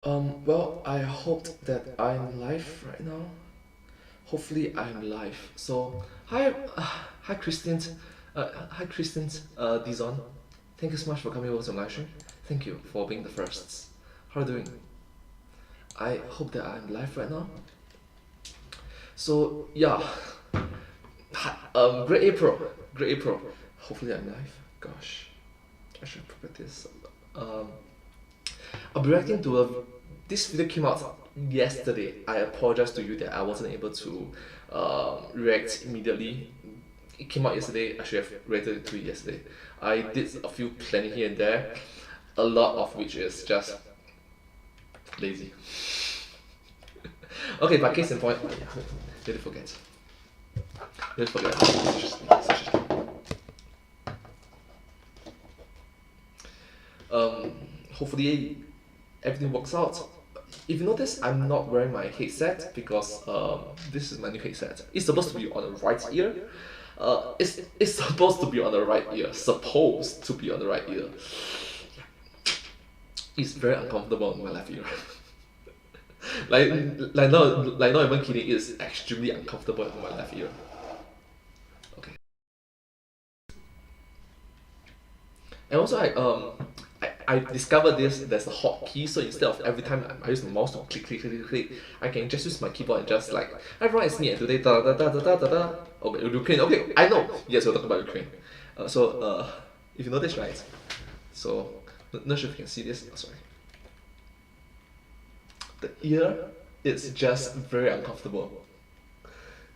Well, I hoped that I'm live right now. Hopefully, I'm live. So, hi, Christian. Hi, Christian. Dizon. Thank you so much for coming over to my live stream. Thank you for being the first. How are you doing? I hope that I'm live right now. So, yeah. Hi, great April. Great April. Hopefully, I'm live. Gosh, I should prepare this. Um, I'll be reacting to this video came out yesterday. I apologize to you that I wasn't able to react immediately. It came out yesterday. I should have reacted to it yesterday. I did a few planning here and there, a lot of which is just lazy. Okay, but case in point, oh yeah, did forget. Did forget. Seriously. Hopefully everything works out. If you notice, I'm not wearing my headset because this is my new headset. It's supposed to be on the right ear. It's supposed to be on the right ear. Supposed to be on the right ear. It's very uncomfortable on my left ear. like not even kidding. It's extremely uncomfortable on my left ear. Okay. And also I discovered this, there's a hotkey, so instead of every time I use the mouse to click, I can just use my keyboard and just like, everyone, it's me and today, da da da da da da da. Okay, Ukraine, okay, I know. Yes, we're talking about Ukraine. If you notice, right? So, not sure if you can see this. Oh, sorry. The ear is just very uncomfortable.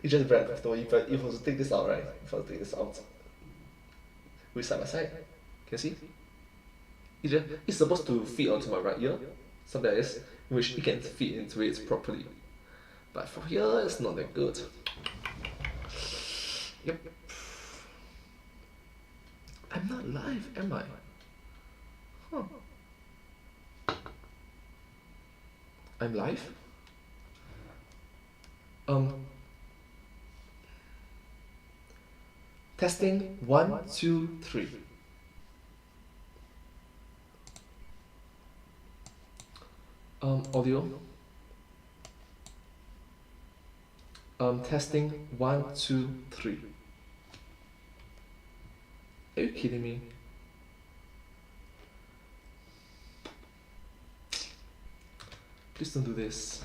It's just very uncomfortable. If I was to take this out, right? If I was to take this out, we side by side. Can you see? It's supposed to fit onto my right ear, something like this, which it can fit into it properly. But from here, it's not that good. Yep. I'm not live, am I? Huh. I'm live? Testing 1, 2, 3. Audio. Testing 1, 2, 3. Are you kidding me? Please don't do this.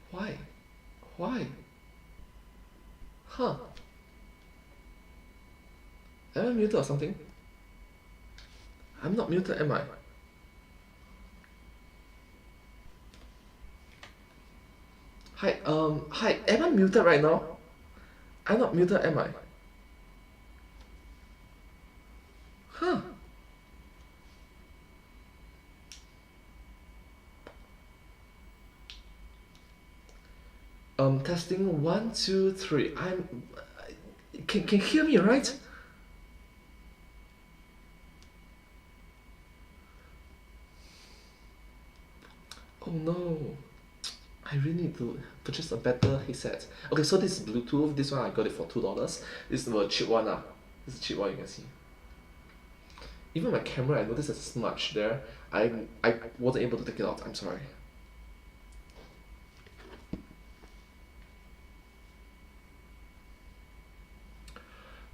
Why? Why? Huh. Am I muted or something? I'm not muted, am I? Hi, am I muted right now? I'm not muted, am I? Huh. Testing 1, 2, 3. Can hear me, right? Oh no. I really need to purchase a better headset. Okay, so this is Bluetooth. This one I got it for $2. This is the cheap one. This is the cheap one, you can see. Even my camera, I noticed there's a smudge there. I wasn't able to take it out. I'm sorry.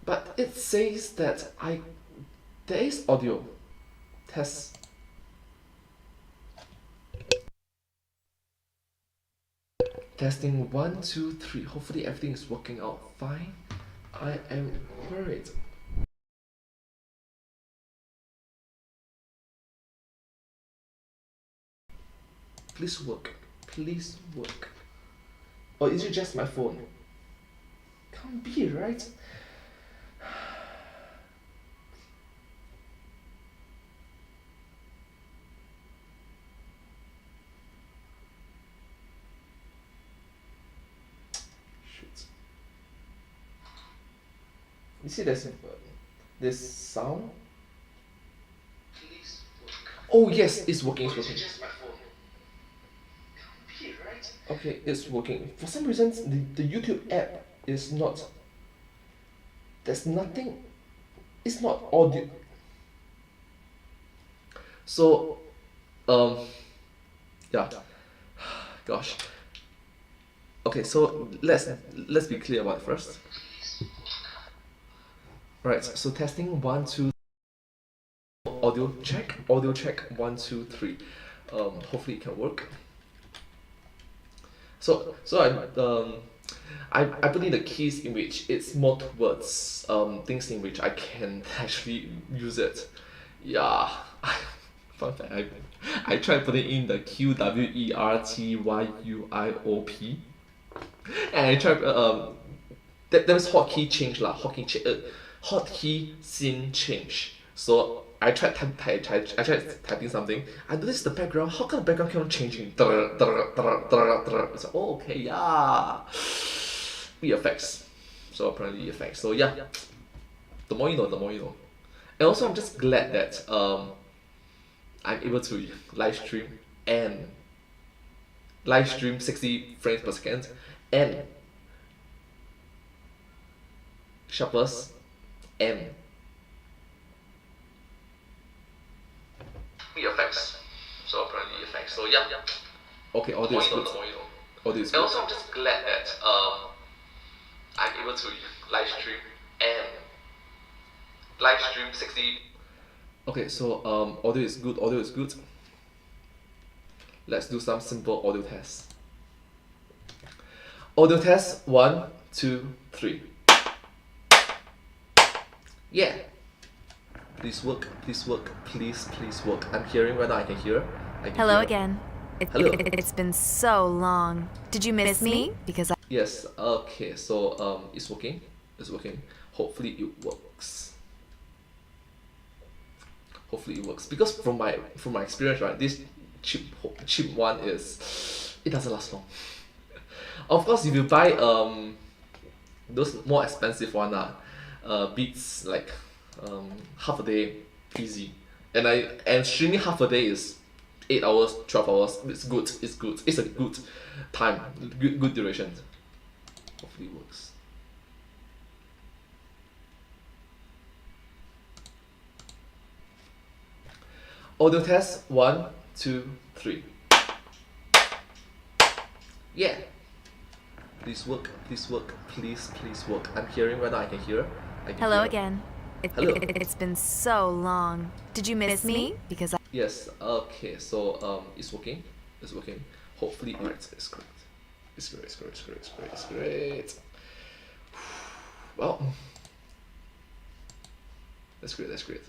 But it says that there is audio. Test. Testing 1, 2, 3. Hopefully everything is working out fine. I am worried. Please work. Please work. Or is it just my phone? Can't be, right? Shoot. You see this sound? Oh yes, it's working, it's working. Okay, it's working. For some reason, the YouTube app is not. There's nothing. it's not audio. So, yeah, gosh. Okay, so let's be clear about it first. Right, so testing 1, 2, audio check, 1, 2, 3. Hopefully it can work. So I put in the keys in which it's more towards things in which I can actually use it. Yeah. Fun fact, I tried putting in the QWERTYUIOP, and I tried that was hotkey change lah, hotkey scene change. So I tried typing something. I noticed the background. How come the background kept on changing? It's like, oh, okay, yeah. effects. So apparently effects. So yeah, the more you know, the more you know. And also, I'm just glad that I'm able to live stream 60 frames per second and sharpest and effects. So apparently effects. So yeah. Okay, audio is good. Audio is good. And also, I'm just glad that I'm able to live stream 60. Okay, so audio is good. Audio is good. Let's do some simple audio tests. Audio test 1, 2, 3. Yeah. Please work, please work, please work. I'm hearing right now, I can hear. Hello again. Hello. It's been so long. Did you miss me? Because Yes, okay, so it's working. It's working. Hopefully it works. Hopefully it works. Because from my experience, right, this cheap one it doesn't last long. Of course, if you buy those more expensive one beats like half a day easy, and streaming half a day is 8 hours, 12 hours. It's good. It's a good time, good duration. Hopefully it works. Audio test 1, 2, 3. Yeah. Please work, please work, please work. I'm hearing right now, I can hear. Hello again. Hello. It's been so long. Did you miss me? Because Yes, okay, so it's working. It's working. Hopefully it's correct. It's great. Well, that's great.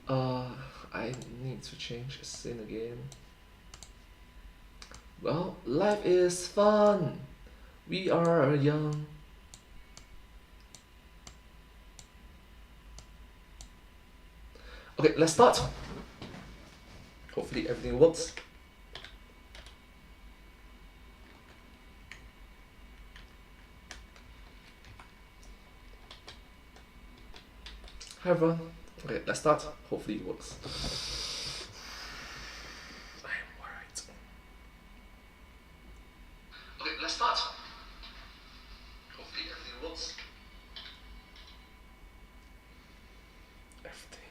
I need to change scene again. Well, life is fun. We are young. Okay, let's start. Hopefully everything works. Hi everyone. Okay, let's start. Hopefully it works. I'm worried. Okay, let's start. Hopefully everything works. Everything.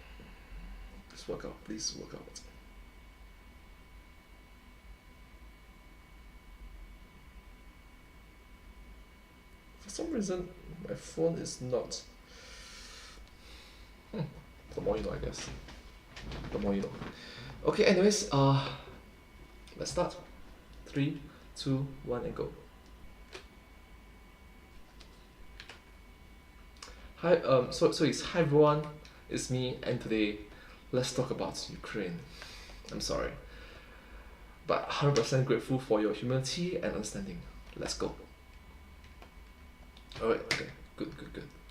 Please work out. For some reason, my phone is not. The more you know, I guess. The more you know. Okay, anyways, let's start. 3, 2, 1, and go. Hi, so it's hi everyone, it's me, and today let's talk about Ukraine. I'm sorry, but 100% grateful for your humility and understanding. Let's go. Alright, okay, good.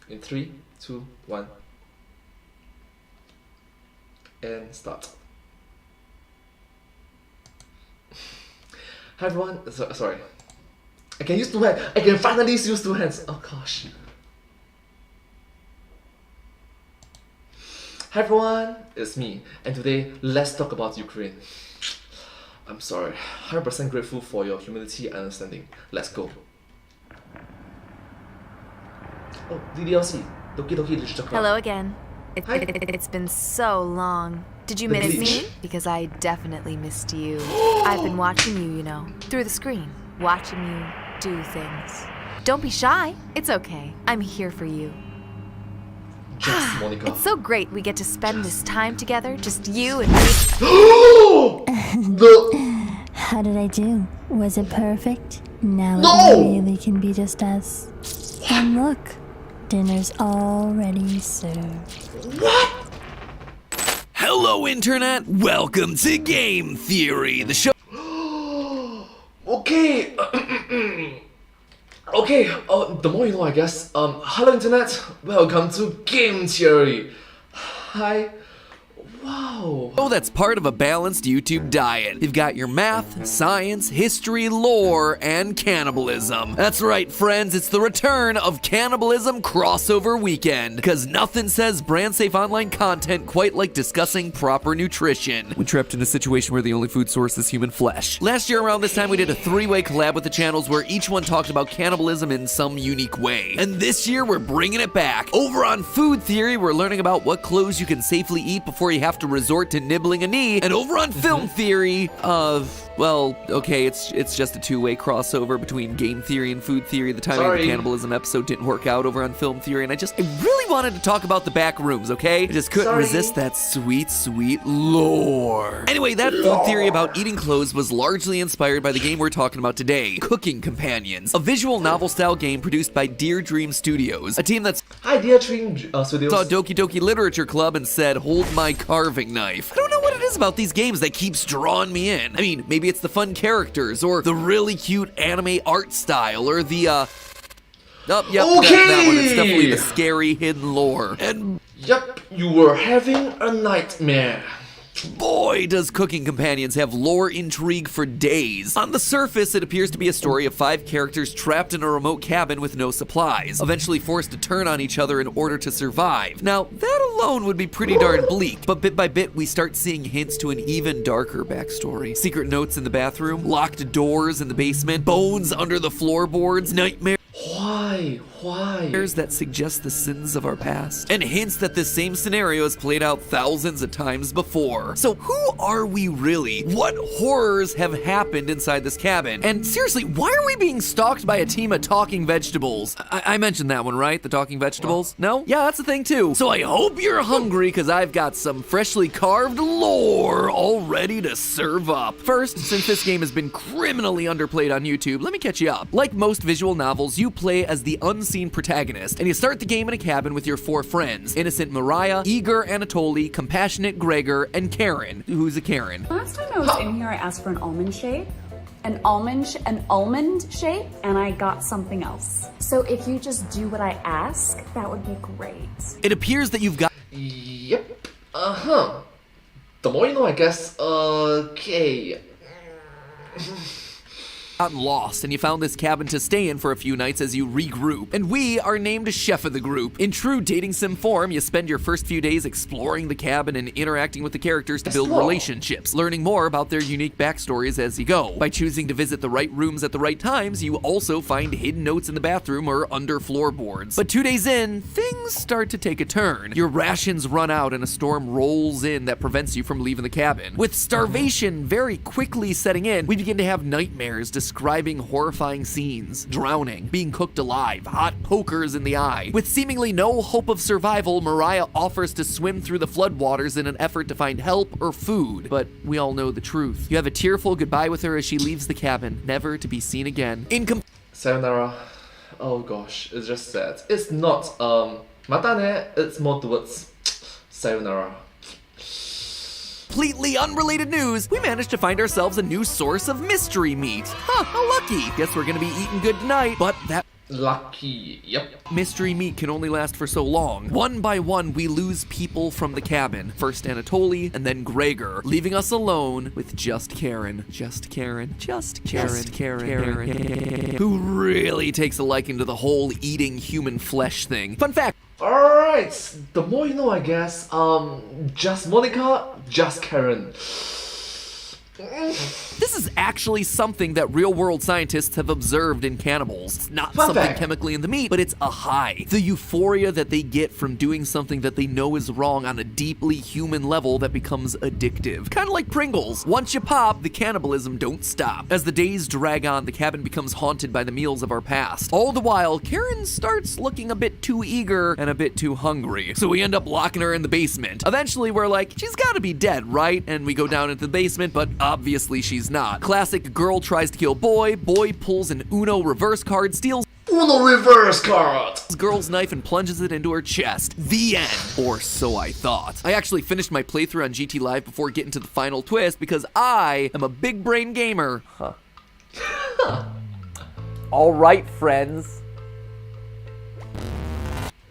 In 3, 2, 1, and start. Hi everyone, sorry. I can use 2 hands. I can finally use 2 hands. Oh gosh. Hi everyone, it's me, and today let's talk about Ukraine. I'm sorry, 100% grateful for your humility and understanding. Let's go. Oh, DDLC. Doki Doki Literature Club. Hello again. Hi. It's been so long. Did you The miss bleach. me? Because I definitely missed you. I've been watching you, you know, through the screen. Watching you do things. Don't be shy. It's okay. I'm here for you. Just Monica. It's so great we get to spend this time together, just you and me. The How did I do? Was it perfect? Now No! it really can be just us. And look, dinner's already served. Hello, Internet! Welcome to Game Theory, the show. okay. Okay, the more you know, I guess. Hello internet, welcome to Game Theory. Hi. Wow. Oh, that's part of a balanced YouTube diet. You've got your math, science, history, lore, and cannibalism. That's right, friends, it's the return of Cannibalism Crossover Weekend. Because nothing says brand safe online content quite like discussing proper nutrition when trapped in a situation where the only food source is human flesh. Last year around this time, we did a three-way collab with the channels where each one talked about cannibalism in some unique way. And this year, we're bringing it back. Over on Food Theory, we're learning about what clothes you can safely eat before you have to resort to nibbling a knee. And over on Film Theory, well, okay, it's just a two-way crossover between Game Theory and Food Theory. The timing of the cannibalism episode didn't work out over on Film Theory, and I really wanted to talk about the back rooms, okay? I just couldn't resist that sweet, sweet lore. Anyway, that Food Theory about eating clothes was largely inspired by the game we're talking about today, Cooking Companions, a visual novel-style game produced by Dear Dream Studios, a team that's Hi, dear Dream Studios. saw Doki Doki Literature Club and said, hold my carving knife. I don't know what it is about these games that keeps drawing me in. I mean, maybe it's the fun characters, or the really cute anime art style, or the, that one. It's definitely the scary hidden lore. And Yep, you were having a nightmare. boy, does Cooking Companions have lore intrigue for days. On the surface, it appears to be a story of 5 characters trapped in a remote cabin with no supplies, eventually forced to turn on each other in order to survive. Now, that alone would be pretty darn bleak, but bit by bit, we start seeing hints to an even darker backstory. Secret notes in the bathroom, locked doors in the basement, bones under the floorboards, nightmares Why? that suggest the sins of our past, and hints that this same scenario has played out thousands of times before. So who are we really? What horrors have happened inside this cabin? And seriously, why are we being stalked by a team of talking vegetables? I mentioned that one, right? The talking vegetables? No? Yeah, that's a thing too. So I hope you're hungry, because I've got some freshly carved lore all ready to serve up. First, since this game has been criminally underplayed on YouTube, let me catch you up. Like most visual novels, you play as the unseen protagonist, and you start the game in a cabin with your 4 friends: innocent Mariah, eager Anatoly, compassionate Gregor, and Karen. Who's a Karen? Last time I was in here, I asked for an almond shape, an almond shape, and I got something else. So if you just do what I ask, that would be great. It appears that you've got Yep. The more you know, I guess. Okay. gotten lost, and you found this cabin to stay in for a few nights as you regroup. And we are named chef of the group. In true dating sim form, you spend your first few days exploring the cabin and interacting with the characters to build relationships, learning more about their unique backstories as you go. By choosing to visit the right rooms at the right times, you also find hidden notes in the bathroom or under floorboards. But 2 days in, things start to take a turn. Your rations run out and a storm rolls in that prevents you from leaving the cabin. With starvation very quickly setting in, we begin to have nightmares describing horrifying scenes, drowning, being cooked alive, hot pokers in the eye. With seemingly no hope of survival, Mariah offers to swim through the floodwaters in an effort to find help or food. But we all know the truth. You have a tearful goodbye with her as she leaves the cabin, never to be seen again. Sayonara. Oh gosh, it's just sad. It's not matane, it's more towards sayonara. Completely unrelated news, we managed to find ourselves a new source of mystery meat. Huh, how lucky. Guess we're gonna be eating good tonight, but that Lucky, yep. mystery meat can only last for so long. One by one, we lose people from the cabin. First Anatoly, and then Gregor, leaving us alone with just Karen. Just Karen. Who really takes a liking to the whole eating human flesh thing. Fun fact. Alright, the more you know, I guess. Just Monica, just Karen. This is actually something that real-world scientists have observed in cannibals. It's not Fun something fact. chemically in the meat, but it's a high. The euphoria that they get from doing something that they know is wrong on a deeply human level that becomes addictive. Kind of like Pringles. Once you pop, the cannibalism don't stop. As the days drag on, the cabin becomes haunted by the meals of our past. All the while, Karen starts looking a bit too eager and a bit too hungry. So we end up locking her in the basement. Eventually, we're like, she's gotta be dead, right? And we go down into the basement, but obviously she's not. Classic girl tries to kill boy, boy pulls an Uno reverse card, steals Uno reverse card! girl's knife and plunges it into her chest. The end. Or so I thought. I actually finished my playthrough on GT Live before getting to the final twist because I am a big brain gamer. All right, friends.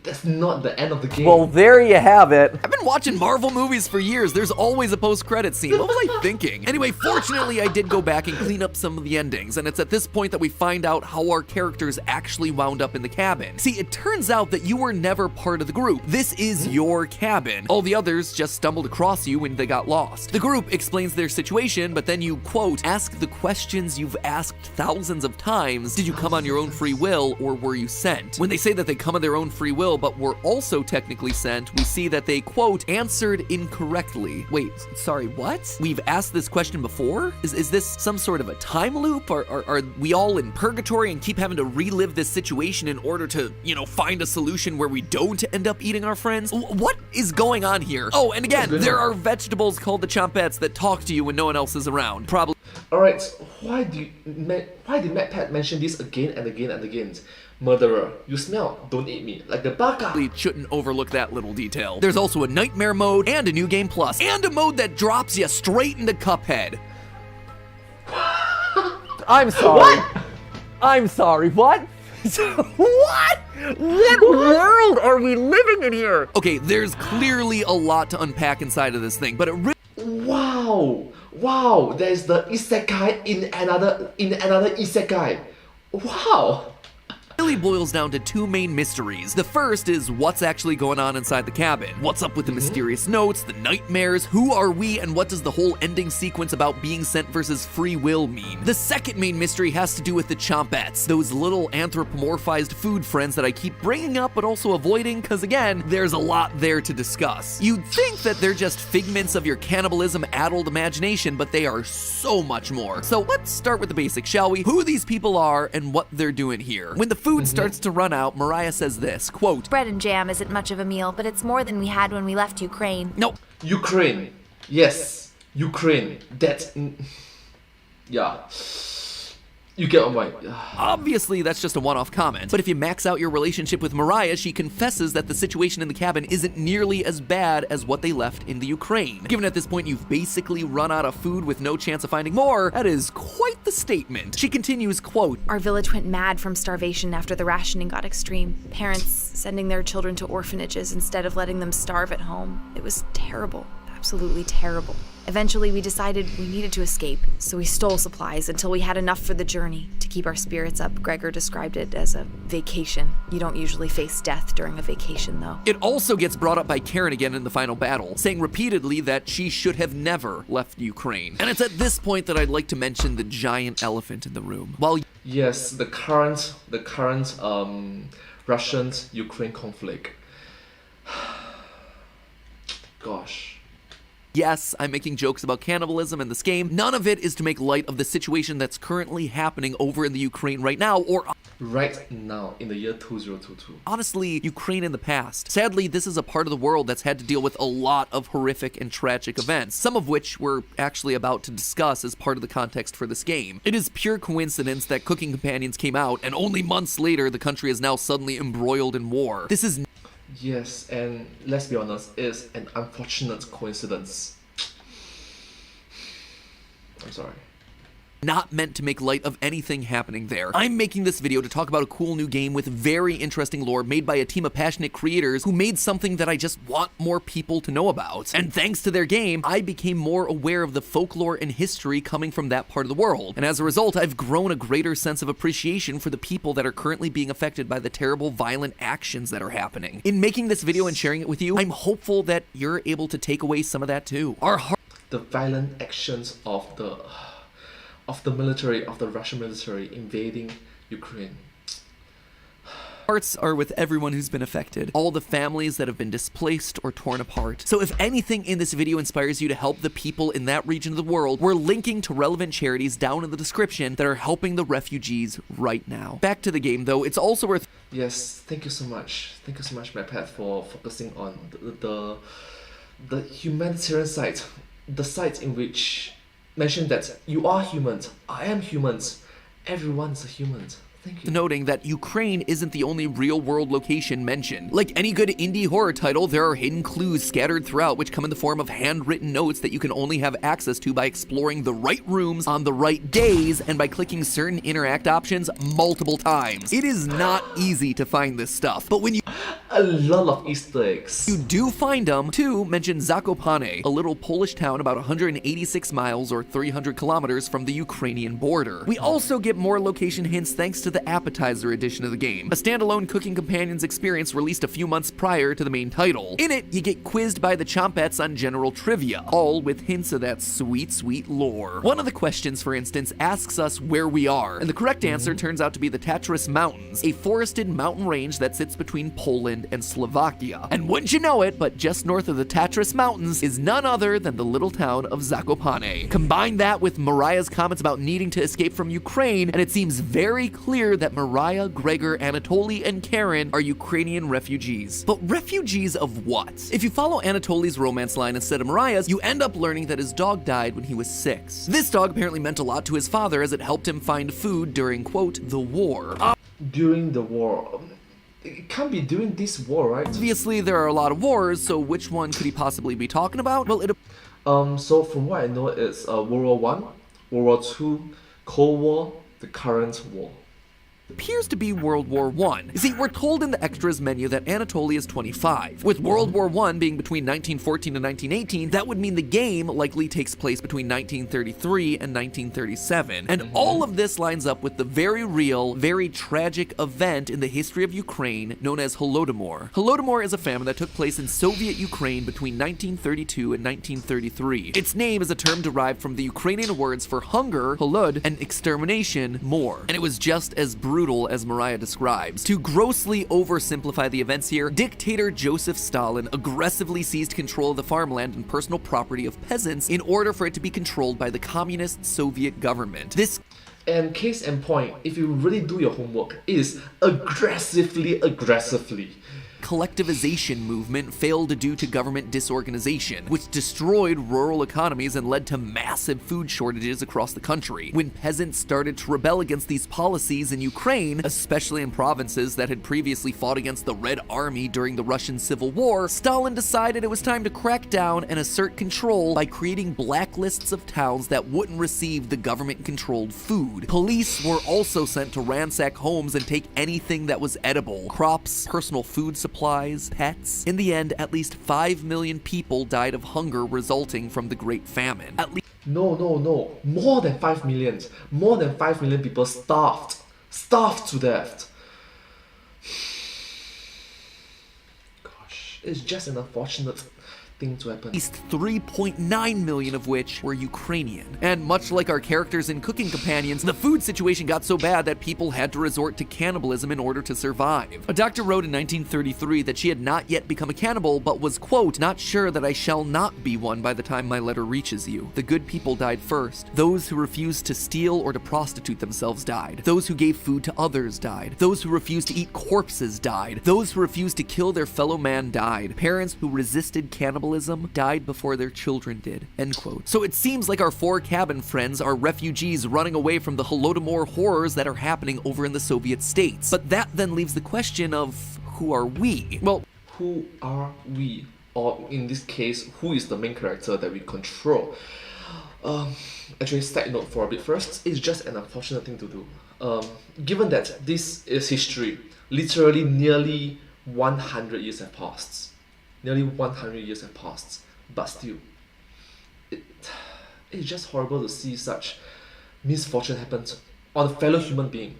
That's not the end of the game. Well, there you have it. I've been watching Marvel movies for years. There's always a post-credit scene. What was I thinking? Anyway, fortunately, I did go back and clean up some of the endings, and it's at this point that we find out how our characters actually wound up in the cabin. See, it turns out that you were never part of the group. This is your cabin. All the others just stumbled across you when they got lost. The group explains their situation, but then you, quote, ask the questions you've asked thousands of times. Did you come on your own free will, or were you sent? When they say that they come on their own free will, but were also technically sent, we see that they, quote, answered incorrectly. Wait, sorry, what? We've asked this question before? Is this some sort of a time loop? Are we all in purgatory and keep having to relive this situation in order to, you know, find a solution where we don't end up eating our friends? What is going on here? Oh, and again, there are vegetables called the chompettes that talk to you when no one else is around. Probably Alright, why did MacPat mention this again and again and again? Murderer, you smell, don't eat me. Like the baka. shouldn't overlook that little detail. There's also a nightmare mode and a new game plus and a mode that drops you straight into Cuphead. I'm sorry. I'm sorry. What? What? What world are we living in here? Okay, there's clearly a lot to unpack inside of this thing, but it really Wow! Wow! There's the isekai in another isekai. Wow! boils down to two main mysteries. The first is what's actually going on inside the cabin. What's up with the mysterious notes, the nightmares, who are we, and what does the whole ending sequence about being sent versus free will mean? The second main mystery has to do with the chompettes, those little anthropomorphized food friends that I keep bringing up but also avoiding because again, there's a lot there to discuss. You'd think that they're just figments of your cannibalism-addled imagination, but they are so much more. So let's start with the basics, shall we? Who these people are and what they're doing here. When the food starts to run out, Mariah says this, quote, Bread and jam isn't much of a meal, but it's more than we had when we left Ukraine. nope, Ukraine. Yes, Ukraine. That's... yeah. You get on my... obviously that's just a one-off comment, but if you max out your relationship with Mariah, she confesses that the situation in the cabin isn't nearly as bad as what they left in the Ukraine. Given at this point you've basically run out of food with no chance of finding more, that is quite the statement. She continues, quote, Our village went mad from starvation after the rationing got extreme. Parents sending their children to orphanages instead of letting them starve at home. It was terrible. Absolutely terrible. Eventually, we decided we needed to escape, so we stole supplies until we had enough for the journey. To keep our spirits up, Gregor described it as a vacation. You don't usually face death during a vacation, though. It also gets brought up by Karen again in the final battle, saying repeatedly that she should have never left Ukraine. And it's at this point that I'd like to mention the giant elephant in the room. While Yes, the current Russian-Ukraine conflict. Gosh. yes, I'm making jokes about cannibalism in this game, none of it is to make light of the situation that's currently happening over in the Ukraine right now, or Right now, in the year 2022. honestly, Ukraine in the past. Sadly, this is a part of the world that's had to deal with a lot of horrific and tragic events, some of which we're actually about to discuss as part of the context for this game. It is pure coincidence that Cooking Companions came out, and only months later, the country is now suddenly embroiled in war. This is Yes, and let's be honest, it's an unfortunate coincidence. I'm sorry. not meant to make light of anything happening there. I'm making this video to talk about a cool new game with very interesting lore made by a team of passionate creators who made something that I just want more people to know about. And thanks to their game, I became more aware of the folklore and history coming from that part of the world. And as a result, I've grown a greater sense of appreciation for the people that are currently being affected by the terrible violent actions that are happening. In making this video and sharing it with you, I'm hopeful that you're able to take away some of that too. the violent actions of the military, of the Russian military invading Ukraine. Hearts are with everyone who's been affected, all the families that have been displaced or torn apart. So if anything in this video inspires you to help the people in that region of the world, we're linking to relevant charities down in the description that are helping the refugees right now. Back to the game though, it's also worth... Yes, thank you so much. Thank you so much, MyPad, for focusing on the humanitarian side, the side in which mentioned that you are humans, I am humans, everyone's a human. Thank you. Noting that Ukraine isn't the only real-world location mentioned. Like any good indie horror title, there are hidden clues scattered throughout which come in the form of handwritten notes that you can only have access to by exploring the right rooms on the right days and by clicking certain interact options multiple times. It is not easy to find this stuff, but when you A lot of Easter eggs. you do find them, two mention Zakopane, a little Polish town about 186 miles or 300 kilometers from the Ukrainian border. We also get more location hints thanks to the appetizer edition of the game, a standalone cooking companions experience released a few months prior to the main title. In it, you get quizzed by the Chompettes on general trivia, all with hints of that sweet, sweet lore. One of the questions, for instance, asks us where we are, and the correct answer turns out to be the Tatras Mountains, a forested mountain range that sits between Poland and Slovakia. And wouldn't you know it, but just north of the Tatras Mountains is none other than the little town of Zakopane. Combine that with Mariah's comments about needing to escape from Ukraine, and it seems very clear that Mariah, Gregor, Anatoly, and Karen are Ukrainian refugees. But refugees of what? If you follow Anatoly's romance line instead of Mariah's, you end up learning that his dog died when he was 6. This dog apparently meant a lot to his father as it helped him find food during, quote, the war. During the war. It can't be during this war, right? Obviously, there are a lot of wars, so which one could he possibly be talking about? Well, So from what I know, it's World War One, World War Two, Cold War, the current war. appears to be World War I. You see, we're told in the extras menu that Anatoly is 25. With World War I being between 1914 and 1918, that would mean the game likely takes place between 1933 and 1937. And all of this lines up with the very real, very tragic event in the history of Ukraine known as Holodomor. Holodomor is a famine that took place in Soviet Ukraine between 1932 and 1933. Its name is a term derived from the Ukrainian words for hunger, holod, and extermination, more. And it was just as brutal as Mariah describes. To grossly oversimplify the events here, dictator Joseph Stalin aggressively seized control of the farmland and personal property of peasants in order for it to be controlled by the communist Soviet government. This And case in point, if you really do your homework, it is aggressively collectivization movement failed due to government disorganization, which destroyed rural economies and led to massive food shortages across the country. When peasants started to rebel against these policies in Ukraine, especially in provinces that had previously fought against the Red Army during the Russian Civil War, Stalin decided it was time to crack down and assert control by creating blacklists of towns that wouldn't receive the government-controlled food. Police were also sent to ransack homes and take anything that was edible: crops, personal food supplies, pets. In the end, at least 5 million people died of hunger resulting from the Great Famine. No. More than 5 million. More than 5 million people starved. Starved to death. Gosh, it's just an unfortunate thing to happen. At least 3.9 million of which were Ukrainian. And much like our characters in Cooking Companions, the food situation got so bad that people had to resort to cannibalism in order to survive. A doctor wrote in 1933 that she had not yet become a cannibal, but was, quote, "not sure that I shall not be one by the time my letter reaches you. The good people died first. Those who refused to steal or to prostitute themselves died. Those who gave food to others died. Those who refused to eat corpses died. Those who refused to kill their fellow man died. Parents who resisted cannibalism died before their children did," end quote. So it seems like our 4 cabin friends are refugees running away from the Holodomor horrors that are happening over in the Soviet states. But that then leaves the question of, who are we? Well, Who are we? Or in this case, who is the main character that we control? Actually, side note for a bit first, it's just an unfortunate thing to do. Given that this is history, literally nearly 100 years have passed. Nearly 100 years have passed, but still, it's just horrible to see such misfortune happen on a fellow human being.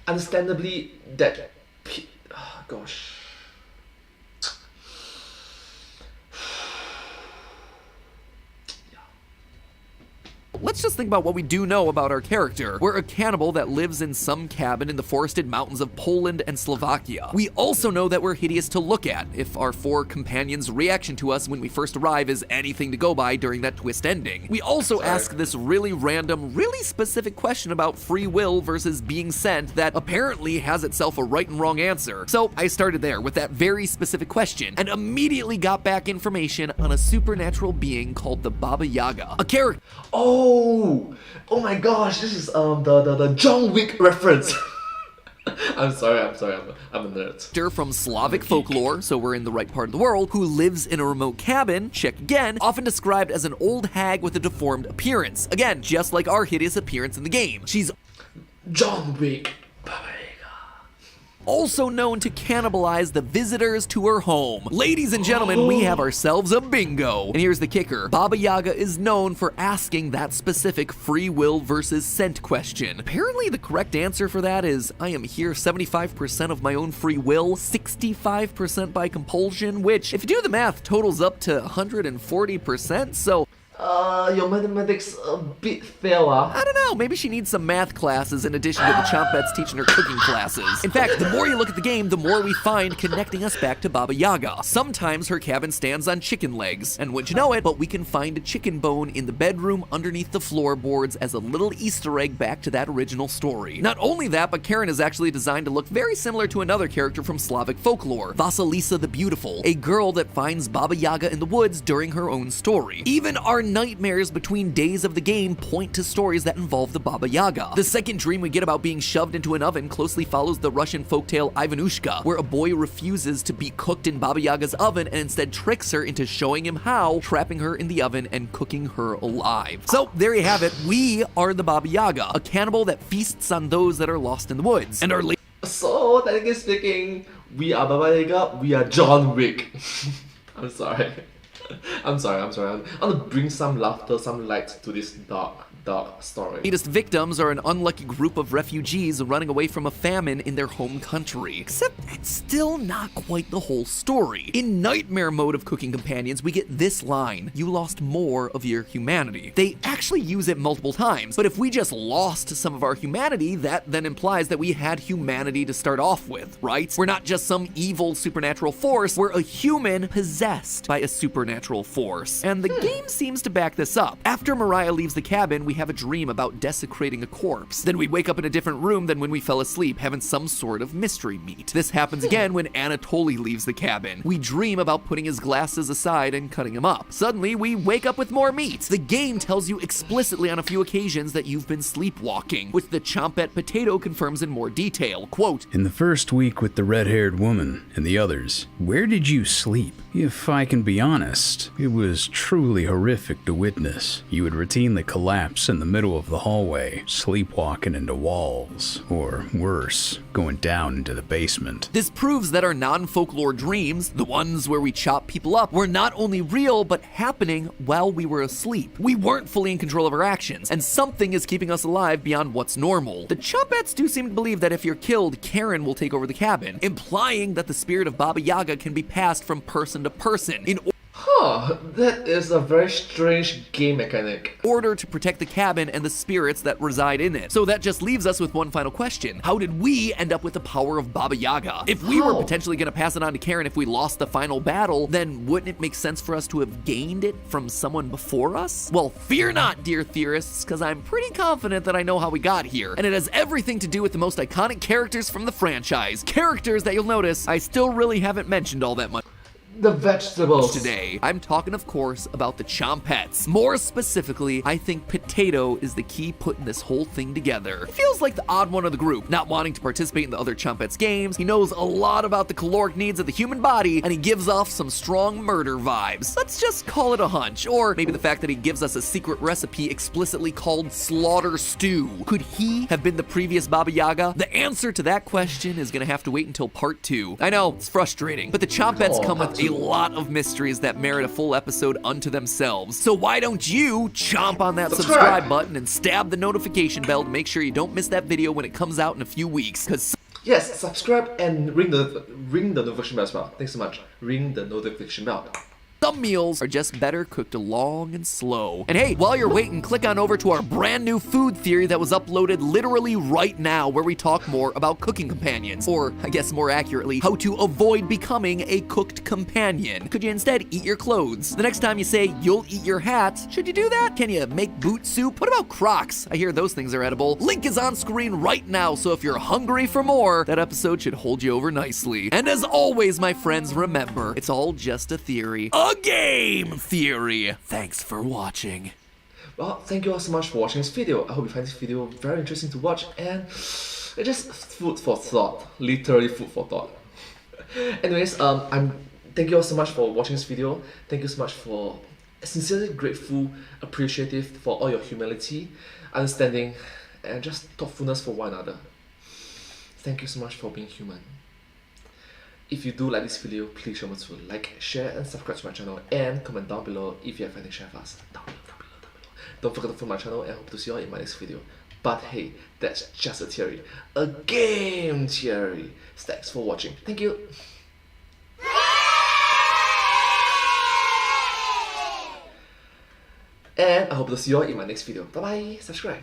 Understandably, Let's just think about what we do know about our character. We're a cannibal that lives in some cabin in the forested mountains of Poland and Slovakia. We also know that we're hideous to look at, if our 4 companions' reaction to us when we first arrive is anything to go by during that twist ending. We also ask this really random, really specific question about free will versus being sent that apparently has itself a right and wrong answer. So I started there with that very specific question and immediately got back information on a supernatural being called the Baba Yaga, a character. Oh my gosh, this is the John Wick reference. I'm sorry, I'm a nerd. From Slavic folklore, so we're in the right part of the world, who lives in a remote cabin, check again, often described as an old hag with a deformed appearance. Again, just like our hideous appearance in the game. She's John Wick. also known to cannibalize the visitors to her home. Ladies and gentlemen, we have ourselves a bingo. And here's the kicker. Baba Yaga is known for asking that specific free will versus scent question. Apparently the correct answer for that is, I am here 75% of my own free will, 65% by compulsion, which, if you do the math, totals up to 140%, so Your mathematics a bit fail, I don't know, maybe she needs some math classes in addition to the chompettes teaching her cooking classes. In fact, the more you look at the game, the more we find connecting us back to Baba Yaga. Sometimes her cabin stands on chicken legs, and wouldn't you know it, but we can find a chicken bone in the bedroom underneath the floorboards as a little Easter egg back to that original story. Not only that, but Karen is actually designed to look very similar to another character from Slavic folklore, Vasilisa the Beautiful, a girl that finds Baba Yaga in the woods during her own story. Even our nightmares between days of the game point to stories that involve the Baba Yaga. The second dream we get about being shoved into an oven closely follows the Russian folktale Ivanushka, where a boy refuses to be cooked in Baba Yaga's oven and instead tricks her into showing him how, trapping her in the oven and cooking her alive. So there you have it. We are the Baba Yaga, a cannibal that feasts on those that are lost in the woods. And our So, technically speaking, we are Baba Yaga, we are John Wick. I'm sorry. I'm sorry. I want to bring some laughter, some light to this dark story. latest victims are an unlucky group of refugees running away from a famine in their home country. Except it's still not quite the whole story. In nightmare mode of Cooking Companions, we get this line: you lost more of your humanity. They actually use it multiple times, but if we just lost some of our humanity, that then implies that we had humanity to start off with, right? We're not just some evil supernatural force, we're a human possessed by a supernatural force. And the game seems to back this up. After Mariah leaves the cabin, we have a dream about desecrating a corpse. Then we wake up in a different room than when we fell asleep, having some sort of mystery meat. This happens again when Anatoly leaves the cabin. We dream about putting his glasses aside and cutting him up. Suddenly, we wake up with more meat. The game tells you explicitly on a few occasions that you've been sleepwalking, which the Chompette Potato confirms in more detail. Quote, in the first week with the red-haired woman and the others, where did you sleep? If I can be honest, it was truly horrific to witness. You would routinely collapse in the middle of the hallway, sleepwalking into walls, or worse, going down into the basement. This proves that our non-folklore dreams, the ones where we chop people up, were not only real, but happening while we were asleep. We weren't fully in control of our actions, and something is keeping us alive beyond what's normal. The Chompettes do seem to believe that if you're killed, Karen will take over the cabin, implying that the spirit of Baba Yaga can be passed from person to person in That is a very strange game mechanic. order to protect the cabin and the spirits that reside in it. So that just leaves us with one final question. How did we end up with the power of Baba Yaga? If we were potentially going to pass it on to Karen if we lost the final battle, then wouldn't it make sense for us to have gained it from someone before us? Well, fear not, dear theorists, because I'm pretty confident that I know how we got here. And it has everything to do with the most iconic characters from the franchise. Characters that you'll notice I still really haven't mentioned all that much The vegetables. today. I'm talking, of course, about the Chompettes. More specifically, I think Potato is the key putting this whole thing together. He feels like the odd one of the group, not wanting to participate in the other Chompettes games. He knows a lot about the caloric needs of the human body, and he gives off some strong murder vibes. Let's just call it a hunch, or maybe the fact that he gives us a secret recipe explicitly called slaughter stew. Could he have been the previous Baba Yaga? The answer to that question is gonna have to wait until part 2. I know, it's frustrating, but the Chompettes come with a lot of mysteries that merit a full episode unto themselves. So why don't you chomp on that subscribe button and stab the notification bell to make sure you don't miss that video when it comes out in a few weeks, because Yes, subscribe and ring the notification bell as well. Thanks so much. Ring the notification bell. Some meals are just better cooked long and slow. And hey, while you're waiting, click on over to our brand new food theory that was uploaded literally right now, where we talk more about cooking companions. Or, I guess more accurately, how to avoid becoming a cooked companion. Could you instead eat your clothes? The next time you say you'll eat your hat, should you do that? Can you make boot soup? What about Crocs? I hear those things are edible. Link is on screen right now, so if you're hungry for more, that episode should hold you over nicely. And as always, my friends, remember, it's all just a theory. A game theory! Thanks for watching. Well, thank you all so much for watching this video. I hope you find this video very interesting to watch, and it's just food for thought. Literally food for thought. Anyways, thank you all so much for watching this video. Thank you so much for sincerely grateful, appreciative for all your humility, understanding, and just thoughtfulness for one another. Thank you so much for being human. If you do like this video, please remember to like, share, and subscribe to my channel, and comment down below if you have anything to share with us. Down below. Don't forget to follow my channel, and hope to see you all in my next video. But hey, that's just a theory. A game theory. Thanks for watching. Thank you. And I hope to see you all in my next video. Bye bye. Subscribe.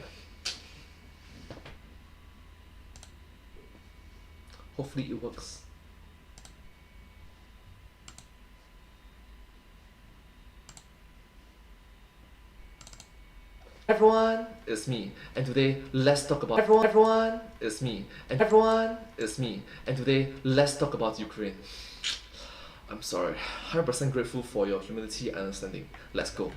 Hopefully it works. Everyone, it's me, and today let's talk about everyone, it's me, and everyone, it's me, and today let's talk about Ukraine. I'm sorry, 100% grateful for your humility and understanding. Let's go.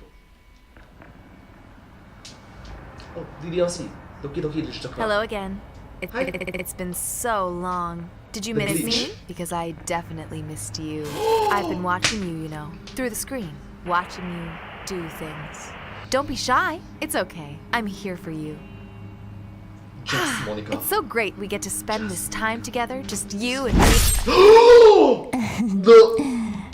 Oh, DDLC, Doki Doki Literature Club. Hello again. Hi. It's been so long. Did you The miss glitch. me? Because I definitely missed you. I've been watching you, you know, through the screen, watching you do things. Don't be shy. It's okay. I'm here for you. Just Monica. It's so great we get to spend this time together, just you and me.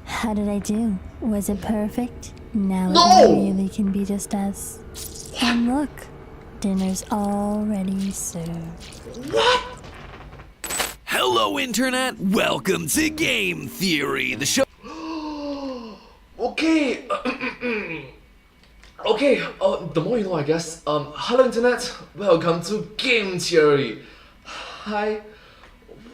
How did I do? Was it perfect? Now No! it really can be just us. And look, dinner's already served. Hello, Internet! Welcome to Game Theory, the show. Okay. Okay, the more you know, I guess. Hello Internet, welcome to Game Theory. Hi.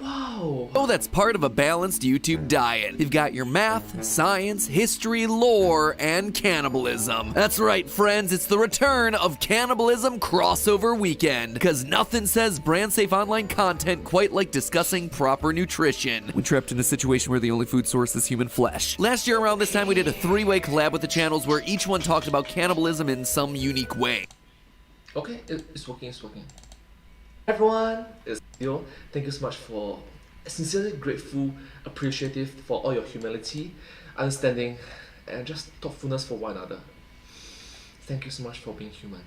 Wow. Oh, that's part of a balanced YouTube diet. You've got your math, science, history, lore, and cannibalism. That's right, friends, it's the return of Cannibalism Crossover Weekend. Because nothing says brand safe online content quite like discussing proper nutrition when trapped in a situation where the only food source is human flesh. Last year around this time, we did a 3-way collab with the channels where each one talked about cannibalism in some unique way. Okay, it's working, it's working. Everyone, it's Theo. Thank you so much for sincerely grateful, appreciative for all your humility, understanding, and just thoughtfulness for one another. Thank you so much for being human.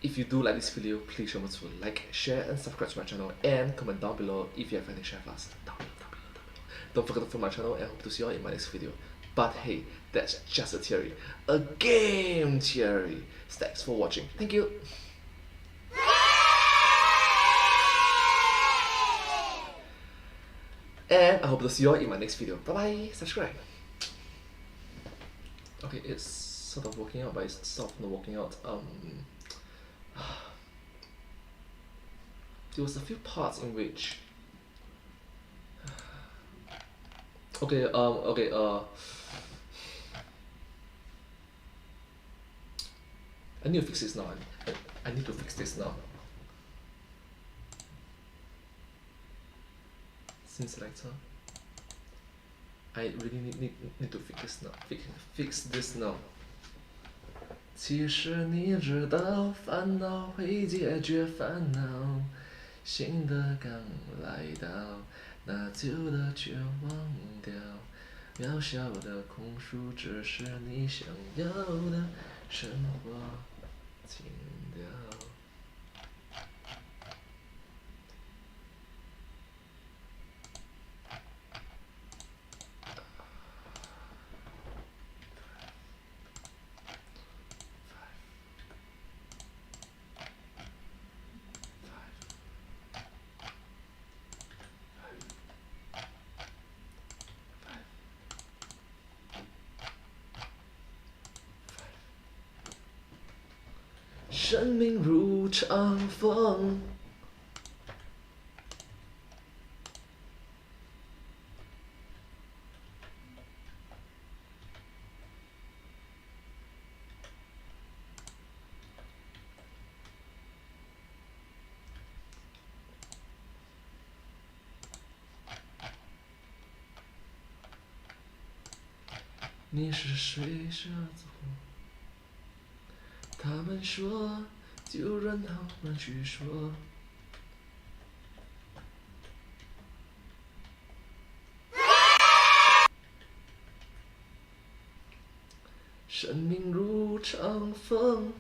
If you do like this video, please remember to like, share, and subscribe to my channel, and comment down below if you have anything to share with us. Down below. Don't forget to follow my channel, and hope to see you all in my next video. But hey, that's just a theory. A game theory. Thanks for watching. Thank you. And I hope to see you all in my next video. Bye bye. Subscribe. Okay, it's sort of working out, but it's sort of not working out. There was a few parts in which. Okay. I need to fix this now. I need to fix this now. Since later, I really need to fix this now. Fix this now. 其实你知道，烦恼会解决烦恼，新的刚来到，那旧的却忘掉，渺小的空数只是你想要的生活情调。生命如长风。你是水蛇子湖，他们说，就让他们去说。生命如长风。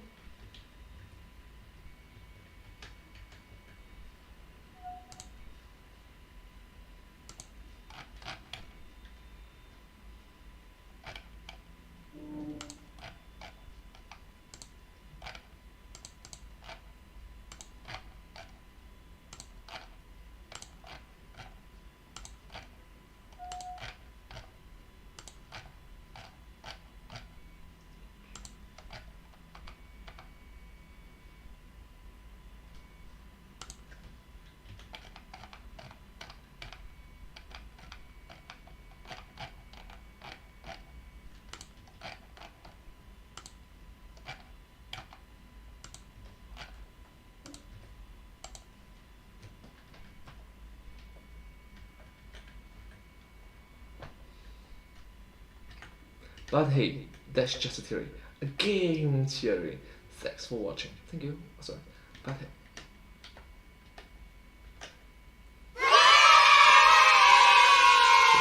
But hey, that's just a theory. A game theory. Thanks for watching. Thank you. Oh, sorry. But hey.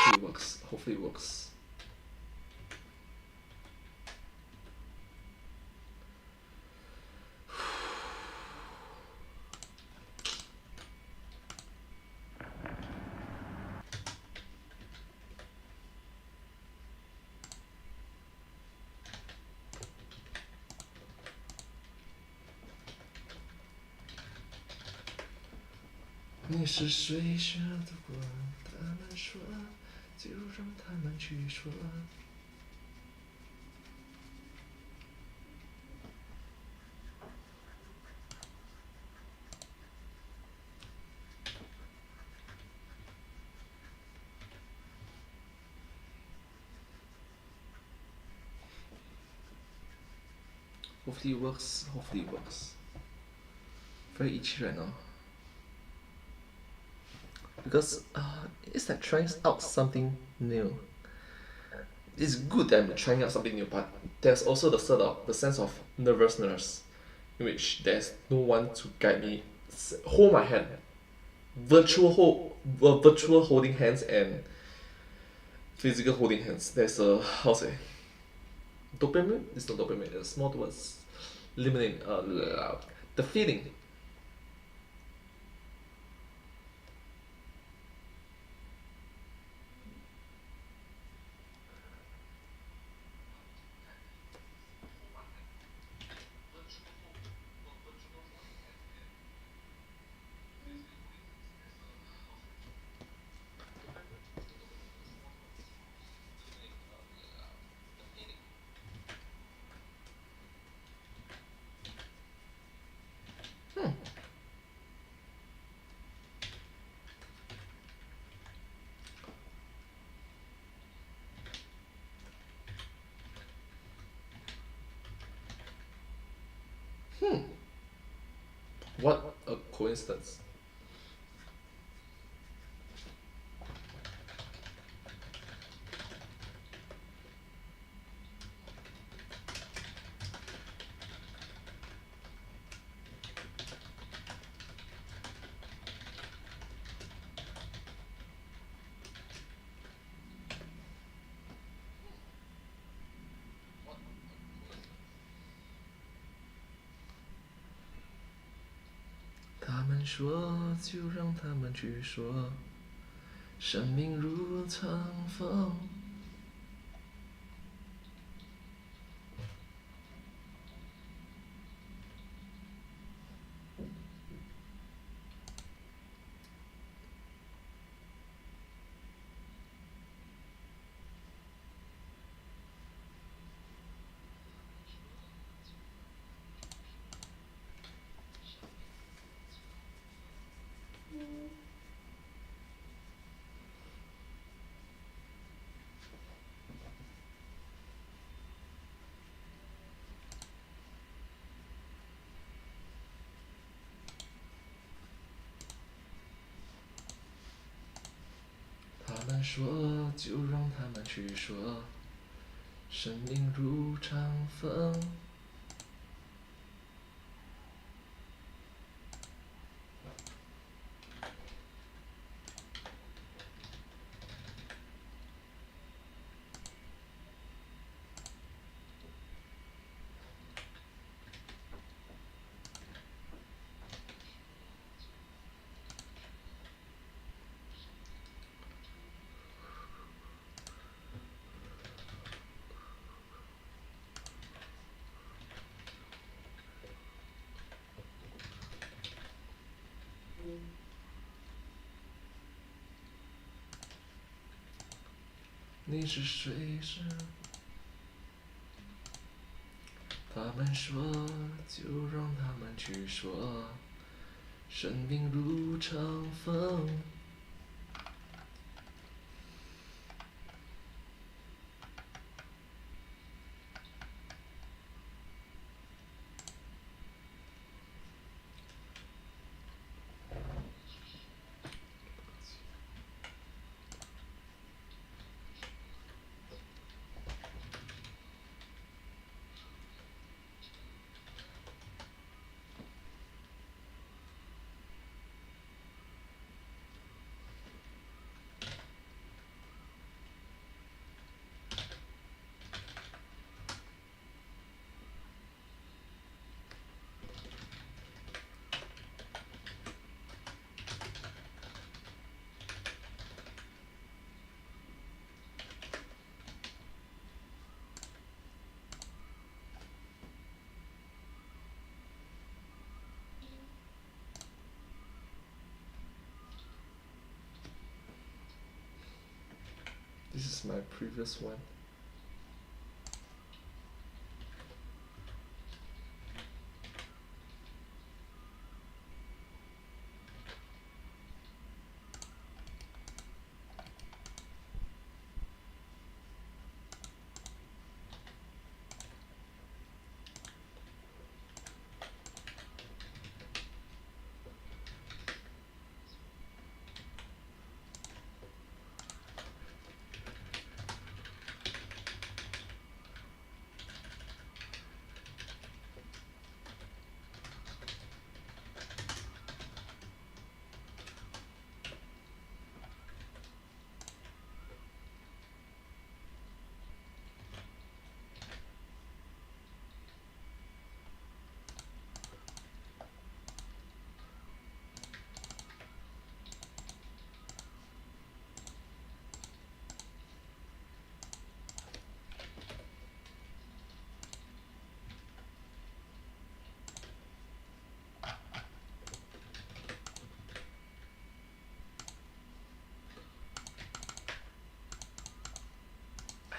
Hopefully it works. Hopefully it works.你是水蛇的光，他们说，就让他们去说。Hopefully it works. Hopefully it works. Very itchy right now. Because it's like trying out something new. It's good that I'm trying out something new, but there's also the sense of nervousness, in which there's no one to guide me, hold my hand, virtual holding hands and physical holding hands. There's a how to say dopamine. It's not dopamine. It's more towards limiting the feeling. What a coincidence.他们说，就让他们去说，生命如长风。说，就让他们去说。生命如长风。你是谁时，他们说，就让他们去说。生命如长风。This is my previous one.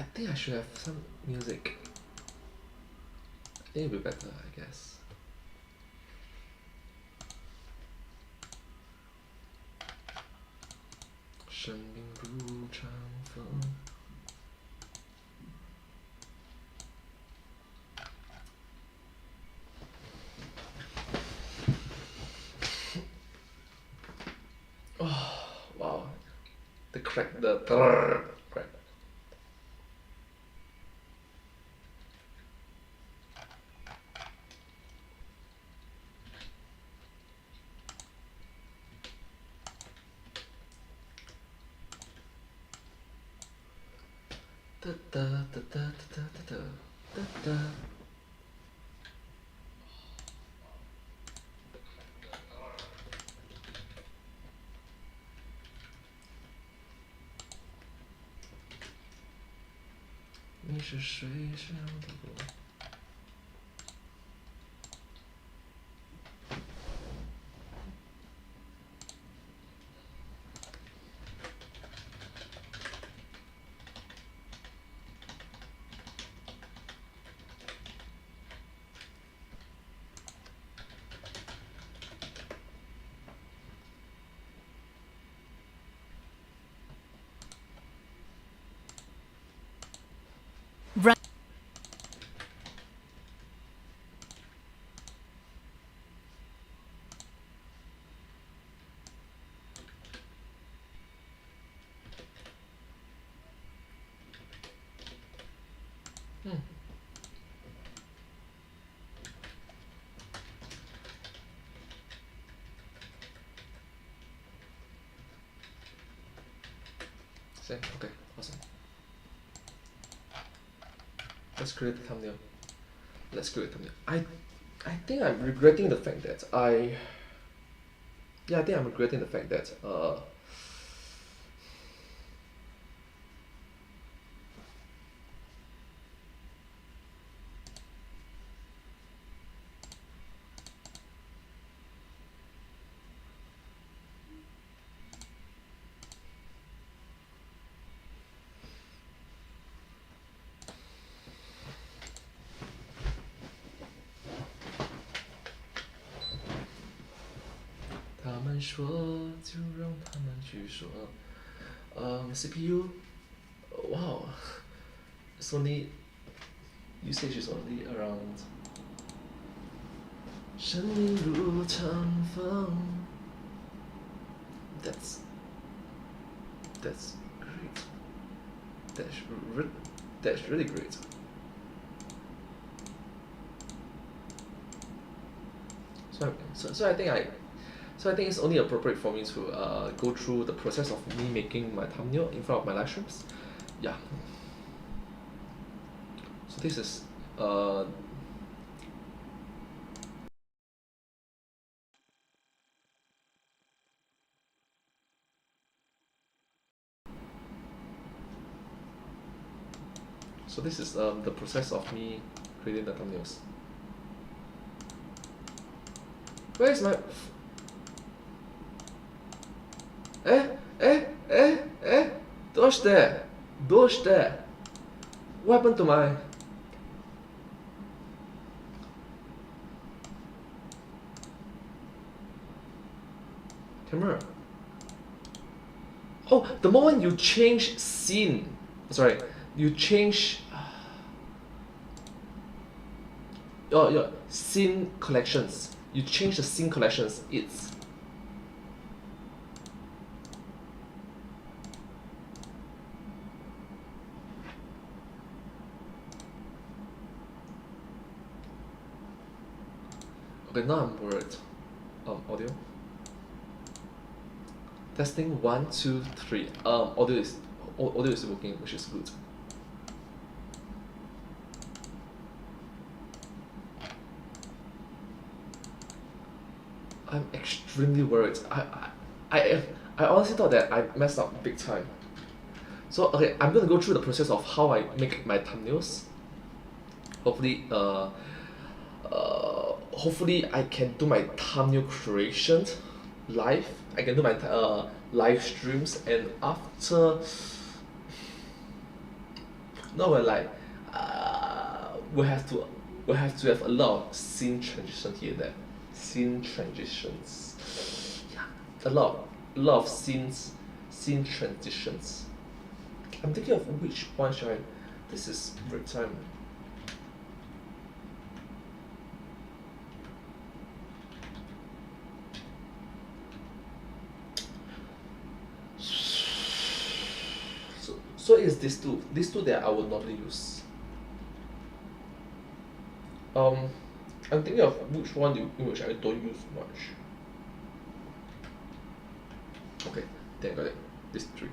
I think I should have some music. I think it'll be better, I guess. Shen Ming Ru Chang Feng. Oh, wow. The crack, the crack. Da da da da da da da da.你是水上的我。Run. Same. Okay, awesome. Let's create the thumbnail. Let's create a thumbnail. I think I'm regretting the fact that I think I'm regretting the fact that他们说就让他们去说。CPU, wow, it's only usage is only around. 生命如长风。That's great. That's really great. So I think it's only appropriate for me to go through the process of me making my thumbnail in front of my live streams. Yeah. So this is the process of me creating the thumbnails. Where is my Doshte. What happened to my camera? Oh, the moment you change scene, sorry, you change your scene collections. You change the scene collections. It's okay. Now I'm worried. Audio. Testing 1, 2, 3. Audio is working, which is good. I'm extremely worried. I honestly thought that I messed up big time. So okay, I'm gonna go through the process of how I make my thumbnails. Hopefully, hopefully I can do my thumbnail creation live. I can do my live streams, and after, no, we're like, we have to have a lot of scene transition here and there. Scene transitions, yeah, a lot of scene transitions. I'm thinking of which one should I. This is break time. So is these two that I would normally use. I'm thinking of which one in which I don't use much. Okay, then I got it. These three.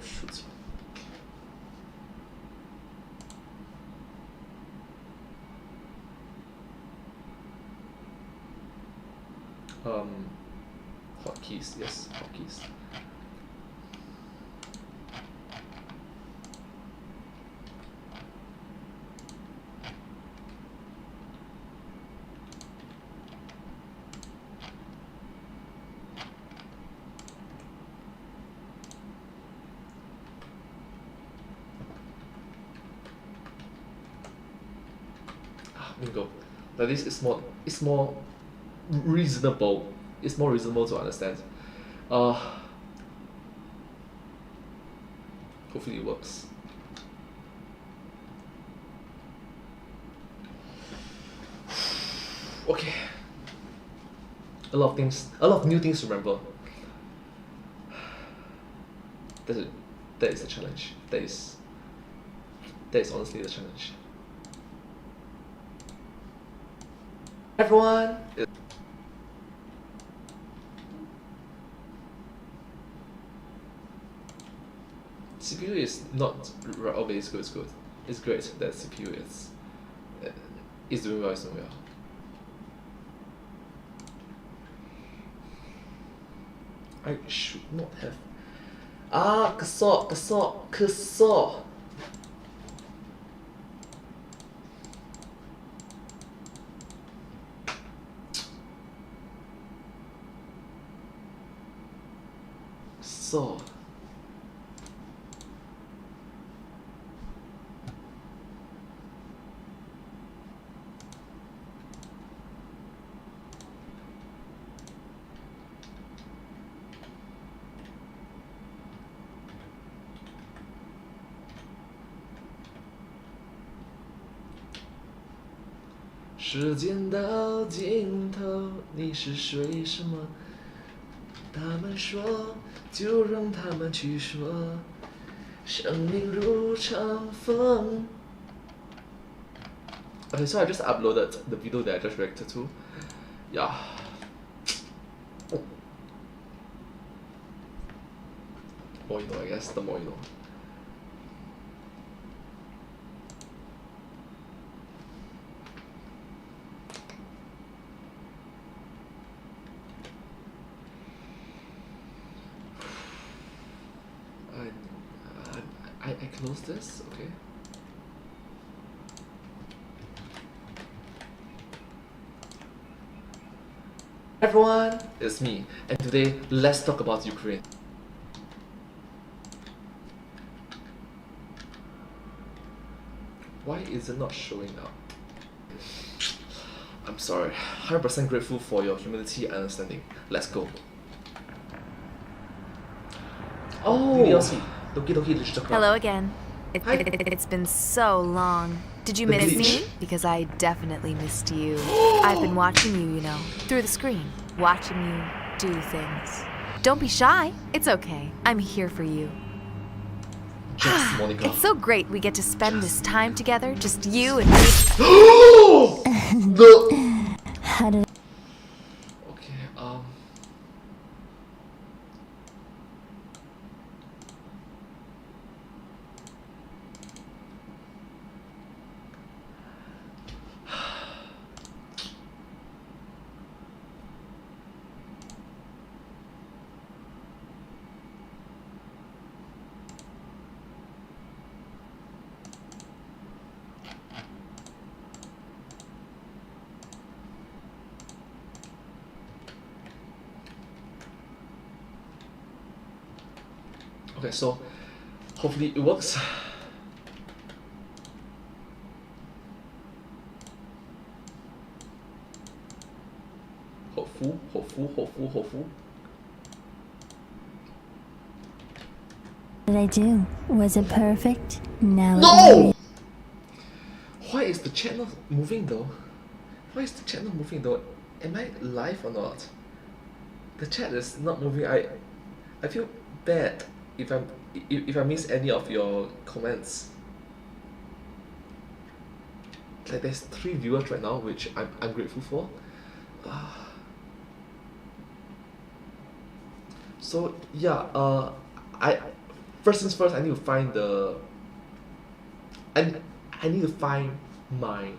Shoot. Hotkeys, yes, hotkeys. Bingo. Like this is more reasonable. It's more reasonable to understand. Hopefully it works. Okay. A lot of new things to remember. That's it. That is the challenge. That is honestly the challenge. Everyone. CPU is not okay. It's good. It's good. It's great that CPU is doing well. It's doing well. I should not have. Kesok. So.时间到尽头，你是谁？什么？他们说，就让他们去说。生命如场风。Okay, so I just uploaded the video that I just reacted to. Yeah. More you know, I guess. The more you know. I close this, okay. Everyone, it's me, and today let's talk about Ukraine. Why is it not showing up? I'm sorry. 100% grateful for your humility and understanding. Let's go. Oh, DLC. Doki Doki Literature Club. Hello again. Hi. It's been so long. Did you The miss glitch. me? Because I definitely missed you. I've been watching you, through the screen. Watching you do things. Don't be shy. It's okay. I'm here for you. Yes, Monica. It's so great we get to spend this time together, just you and me. How did Okay, Okay, so hopefully it works. Hopeful. I do? Was it perfect? Now No! Why is the channel moving though? Am I live or not? The chat is not moving. I feel bad if I miss any of your comments. Like there's 3 viewers right now, which I'm grateful for. So yeah, I first things first, I need to find the I need to find my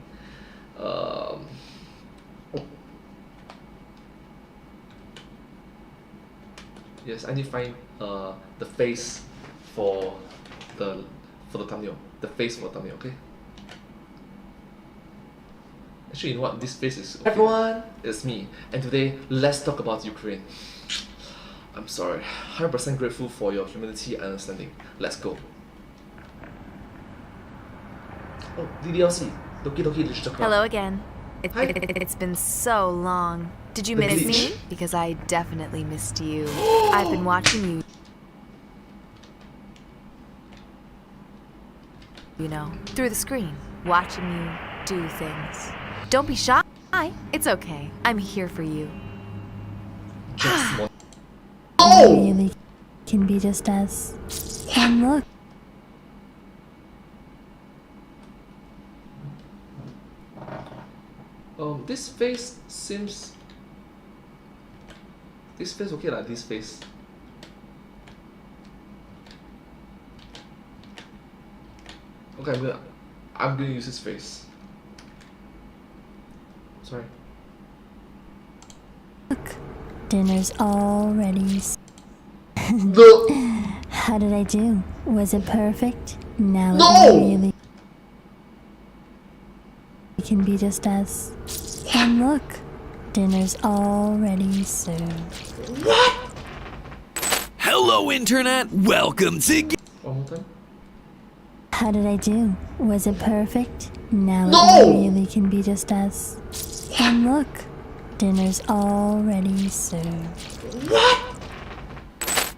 yes, I need to find the face for the thumbnail. The face for the thumbnail, okay? Actually, you know what? This face is okay. Everyone, it's me, and today let's talk about Ukraine. I'm sorry. 100% grateful for your humility and understanding. Let's go. Oh, DDLC. Doki Doki Literature Club. Hello again. Hi. It's been so long. Did you The miss glitch. me? Because I definitely missed you. I've been watching you, through the screen. Watching you do things. Don't be shy. It's okay. I'm here for you. Just one. really can be just us? And look, This face seems. This face okay lah. This face. Okay, I'm gonna use his face. Sorry. look, dinner's already. No. How did I do? Was it perfect? Now No! it really can be just us. And look, dinner's already served. Hello, Internet! Welcome to One more time. How did I do? Was it perfect? Now No! it really can be just us. And look, dinner's already served.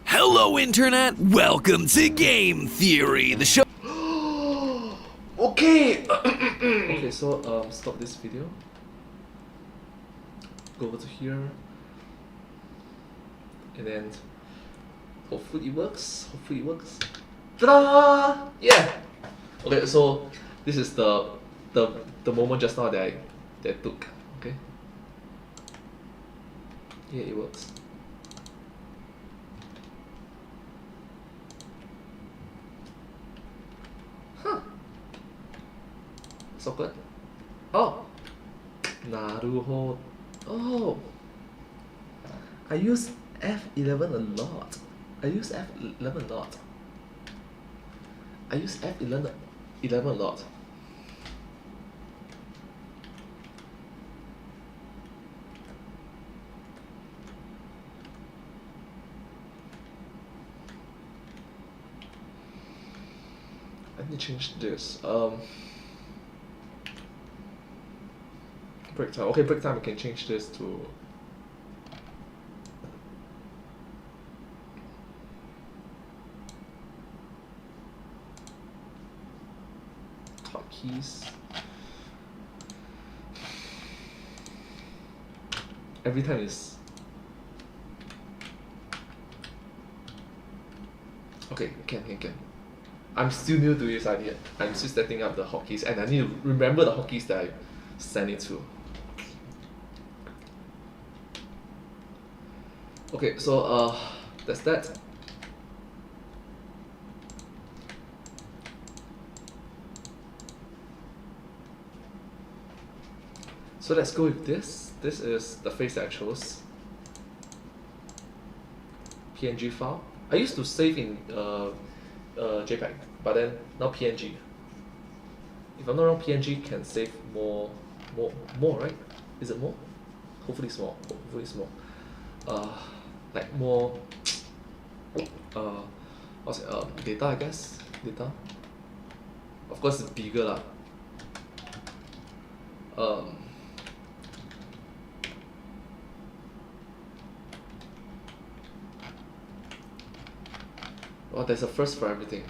Hello, Internet! Welcome to Game Theory, the show. Okay. Okay, so stop this video. Go over to here, and then hopefully it works. Hopefully it works. Ta-da! Yeah. Okay, so this is the moment just now that I took. Okay. Yeah, it works. Huh. So good. Oh. Naruhodo. Oh. I use F11 a lot. I use F11 a lot. I use F11 a lot. I need to change this. Break time. Okay, break time. I can change this to. Hotkeys. Every time is. Okay, can. I'm still new to this idea. I'm still setting up the hotkeys, and I need to remember the hotkeys that I send it to. Okay, so that's that. So let's go with this. This is the face that I chose. PNG file. I used to save in JPEG, but then now PNG. If I'm not wrong, PNG can save more, right? Is it more? Hopefully it's more. Hopefully it's more. Like more. What's it? Data, I guess. Data. Of course, it's bigger lah. Oh, there's a first for everything.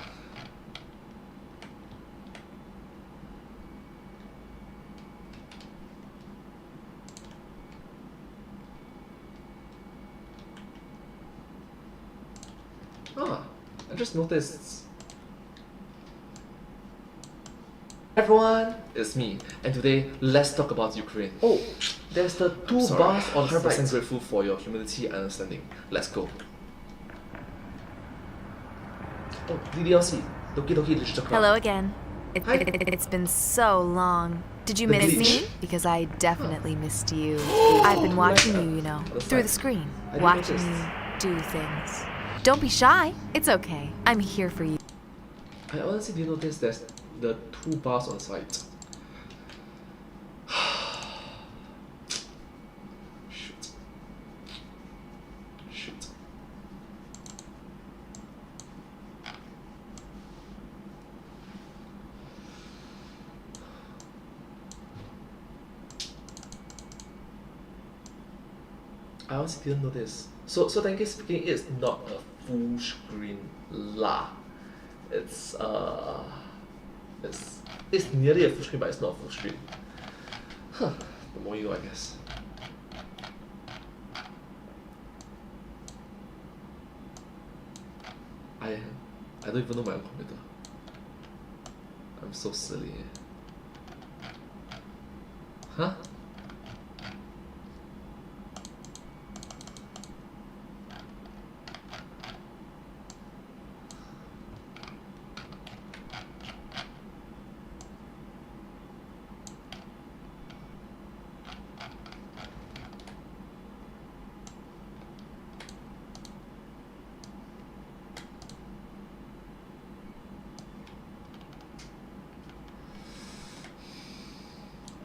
I just noticed. Everyone, it's me, and today let's talk about Ukraine. Oh, there's the two bars on 100% grateful for your humility and understanding. Let's go. Oh, DDLC, Doki Doki Literature Club. Hello again. Hi. It's been so long. Did you The miss glitch. me? Because I definitely missed you. I've been watching you, through the screen. I didn't Watching notice. you do things. Don't be shy. It's okay. I'm here for you. I honestly didn't notice there's the two bars on site. Shoot. I honestly didn't notice. So technically speaking, it's not a full screen lah. It's nearly a full screen, but it's not a full screen. Huh. The more you know, I guess. I I don't even know my own computer. I'm so silly. Huh?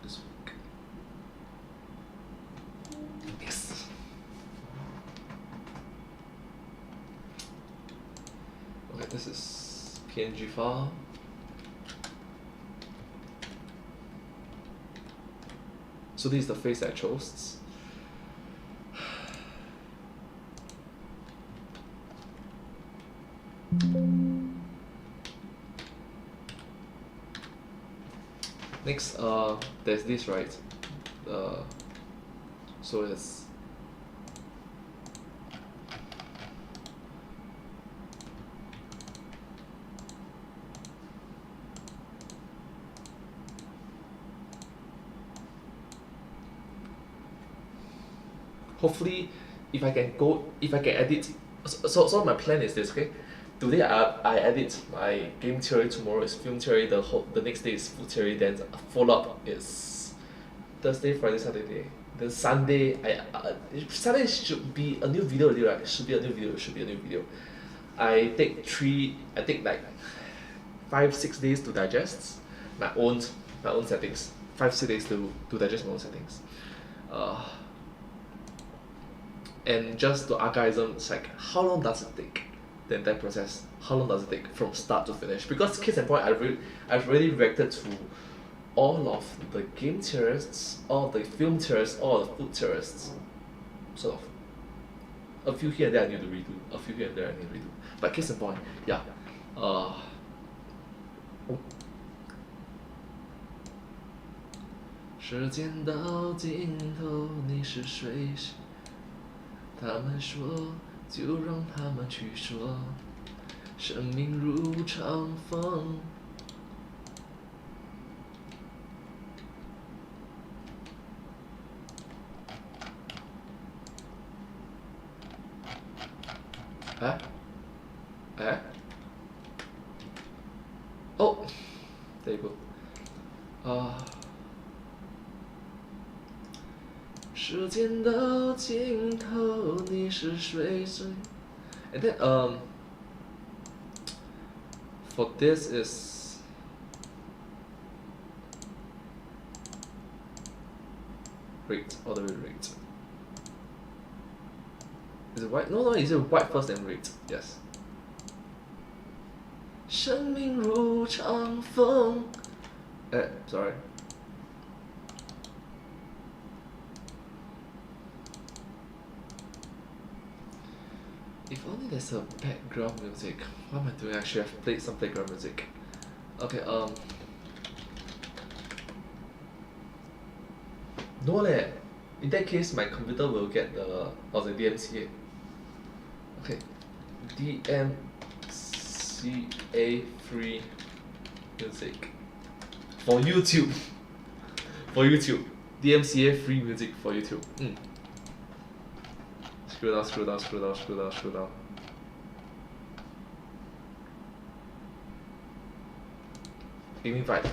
This week. Yes. Okay, this is PNG file. So this is the face I chose. Next, there's this, right? So it's hopefully if I can edit. So my plan is this, okay? Today I edit my game theory, tomorrow is film theory, the next day is food theory, then follow up is Thursday, Friday, Saturday. Then Sunday Sunday should be a new video already, right? Should be a new video. I take like 5-6 days to digest my own settings. 5-6 days to digest my own settings. And just to archive them, it's like how long does it take? The entire process. How long does it take from start to finish? Because case in point, I've already reacted to all of the game theorists, all the film theorists, all the food theorists. Sort of. A few here and there I need to redo. But case in point, yeah. 时间到尽头，你是谁？他们说，就让他们去说。生命如长风。Oh, there you go. 时间到尽头，你是谁？And then for this is rate, all the way rate. Is it white? No, is it white first then rate? Yes. 生命如长风。Sorry. If only there's a background music. What am I doing? I should have played some background music. Okay, no leh. In that case, my computer will get the DMCA. Okay, DMCA free music for YouTube. For YouTube, DMCA free music for YouTube. Scroll down. Gaming vibe.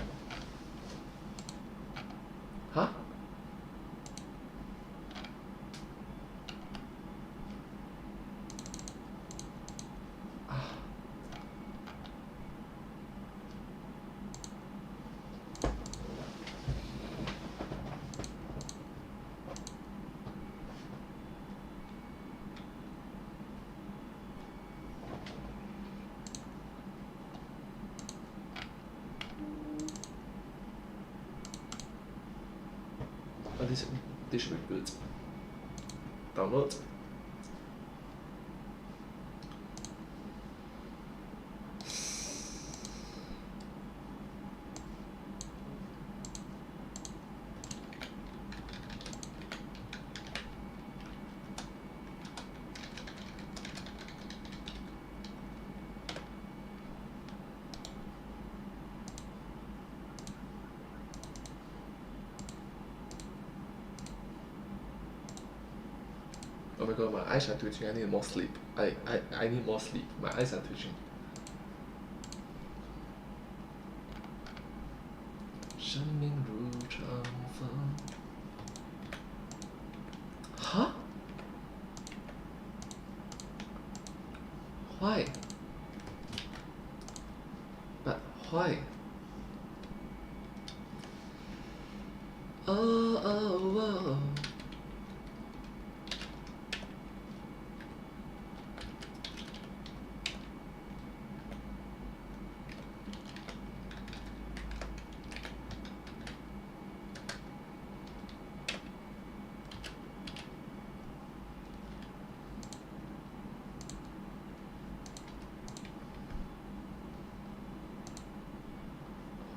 Huh? This should be good. Download. my god, my eyes are twitching. I need more sleep. I need more sleep. My eyes are twitching. 生命如长风。Huh? Why? But why? Oh, oh, oh.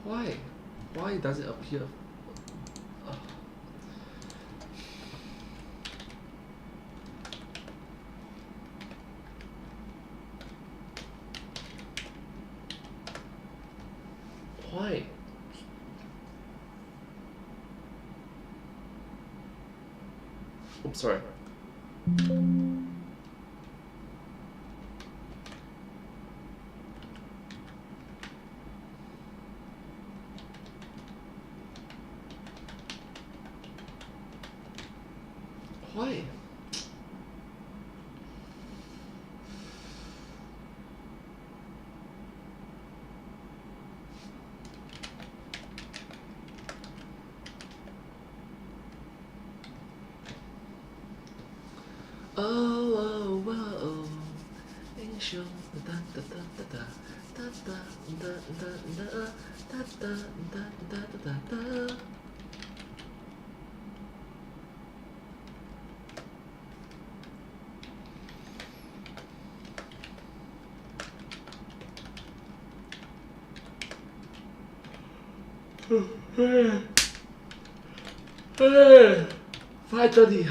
Why? Why does it appear? Why? I'm sorry. Why? Oh, oh, oh, 英雄哒哒哒哒哒哒哒哒哒哒哒哒哒哒哒哒。5:30.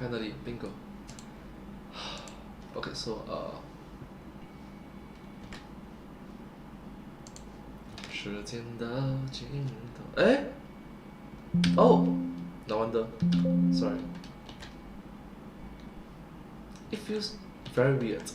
Finally, bingo. Okay, so 时间到尽头。哎 Oh, no wonder. Sorry. It feels very weird.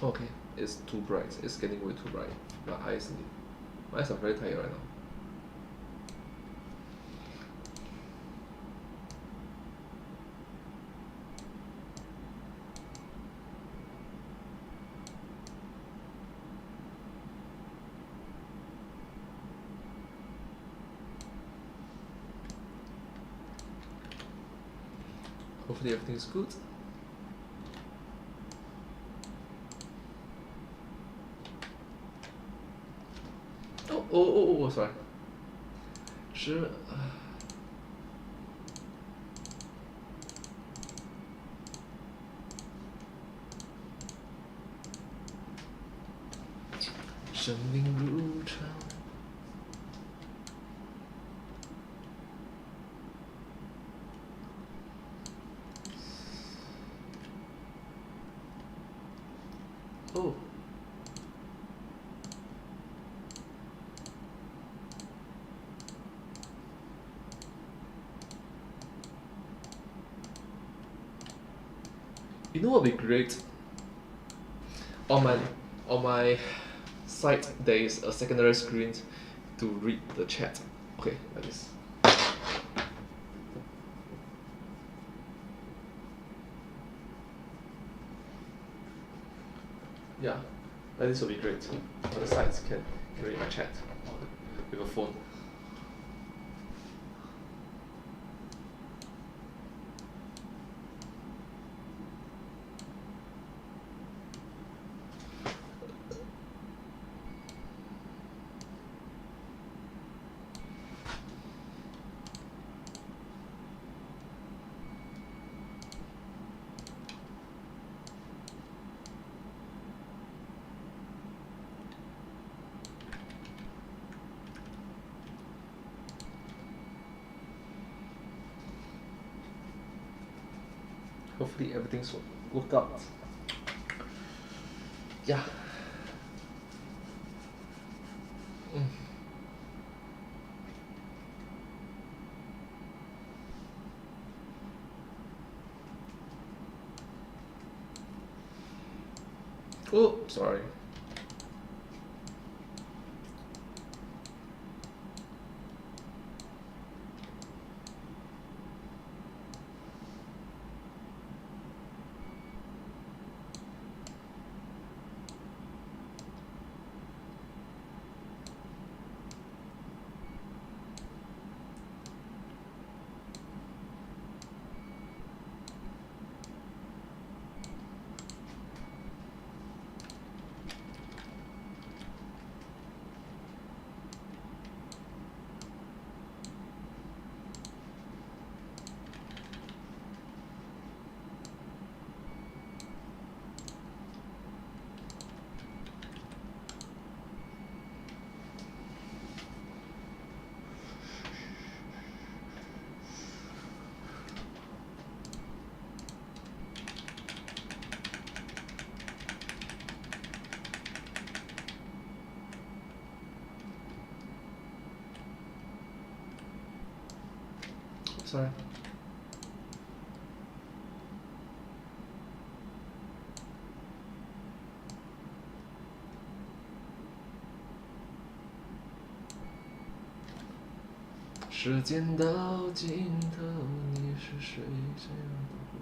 Okay, it's too bright. It's getting way too bright. My eyes are very tired right now. Hopefully everything's good. Oh, sorry. 是生命如常。Oh. know what would be great? On my site there is a secondary screen to read the chat. Okay, like this. Yeah, like this will be great. On the sides can read my chat with a phone. Hopefully everything's work out. Yeah. Oh, sorry. Sorry.时间到尽头，你是谁这样的我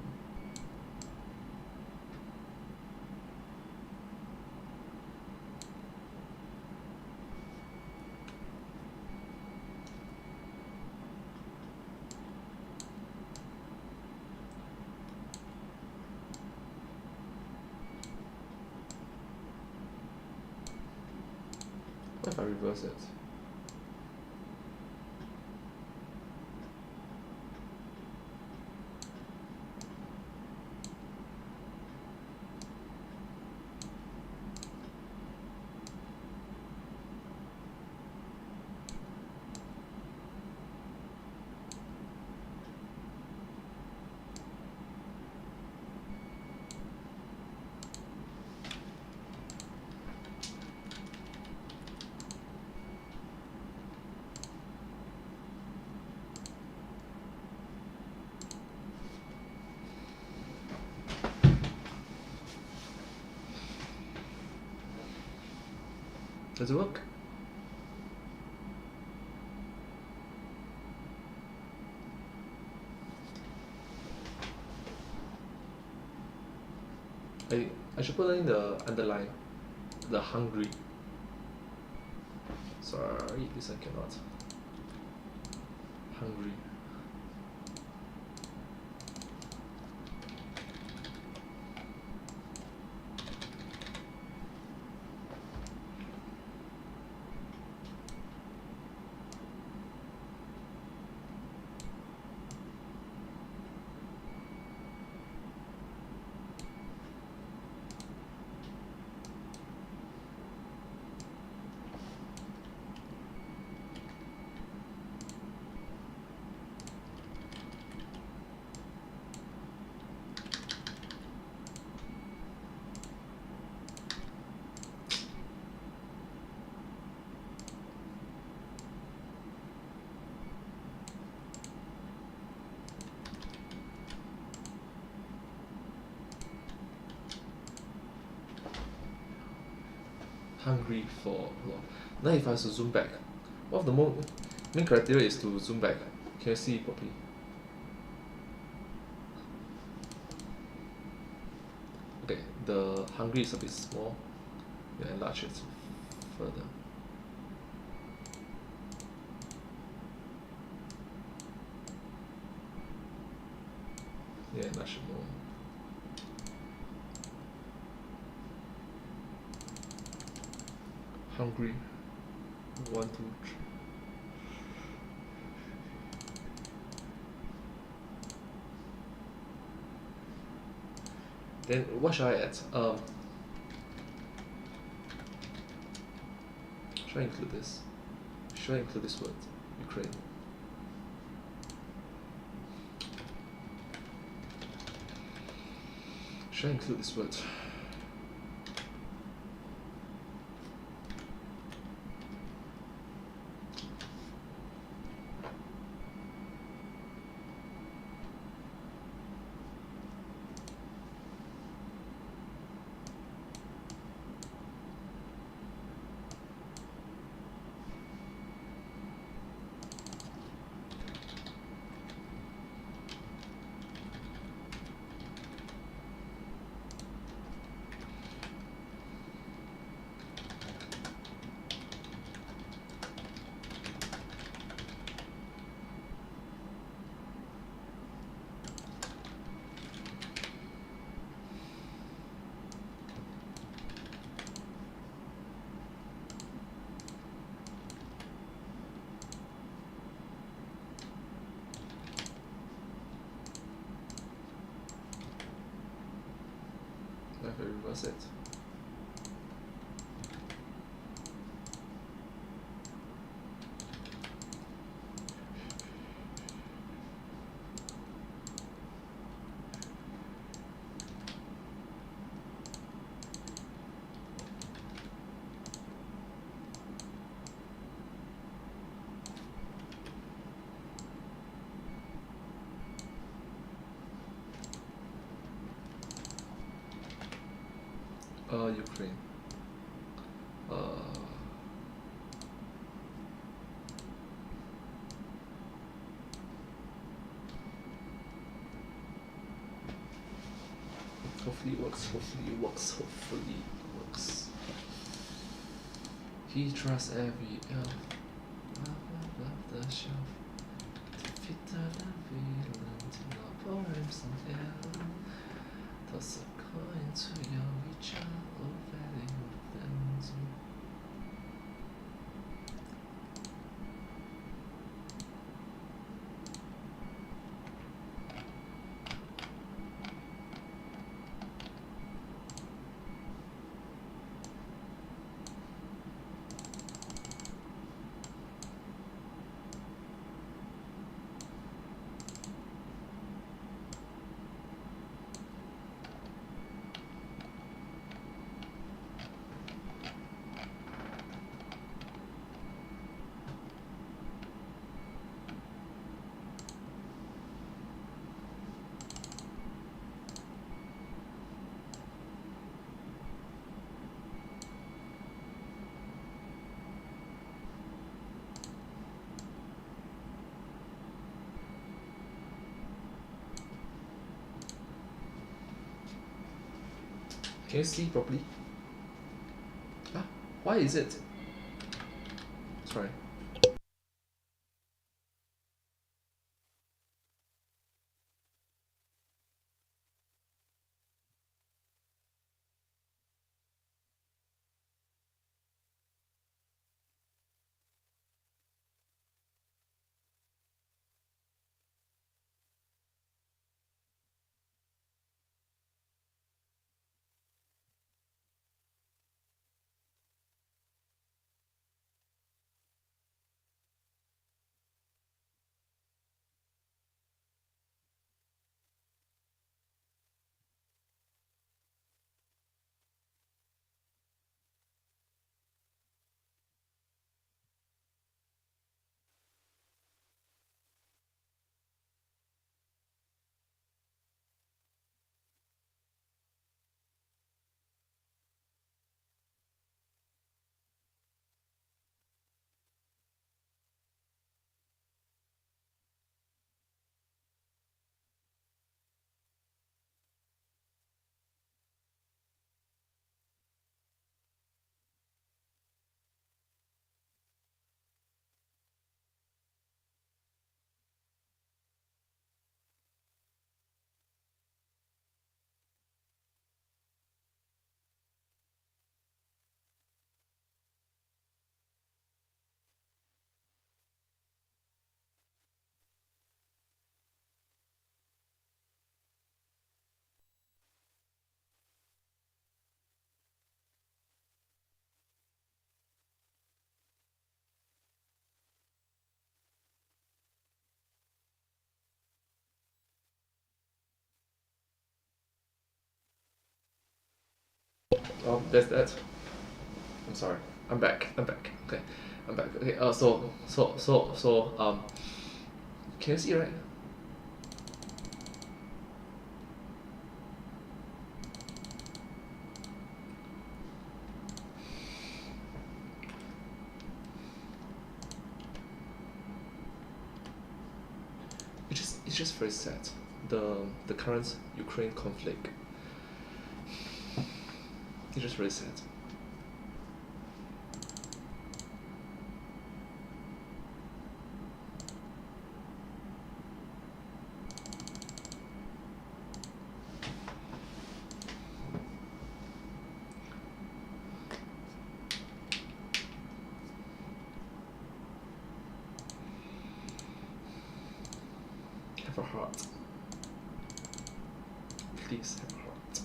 ？What if I reverse it? Does it work? I should put in the underline, the hungry. Sorry, this I cannot. Hungry. hungry for long. Now if I was to zoom back, one of the main criteria is to zoom back. Can you see it properly? Okay, the hungry is a bit small. You enlarge it further. Yeah, enlarge it more. Hungry. 1, 2, 3. Then what shall I add? Should I include this? Should I include this word? Ukraine. Should I include this word? If I reverse it. Ukraine. Hopefully it works, hopefully it works, hopefully it works. He trusts every elf above the shelf. Fitter than villain to not pour him some air. Toss a coin to your reacher, oh value of them. Can you see properly? Ah, why is it? Sorry. There's that. I'm sorry. I'm back. Okay, I'm back. Okay. Can you see right? It's just very sad. The current Ukraine conflict. It's just very sad. Have a heart. Please have a heart.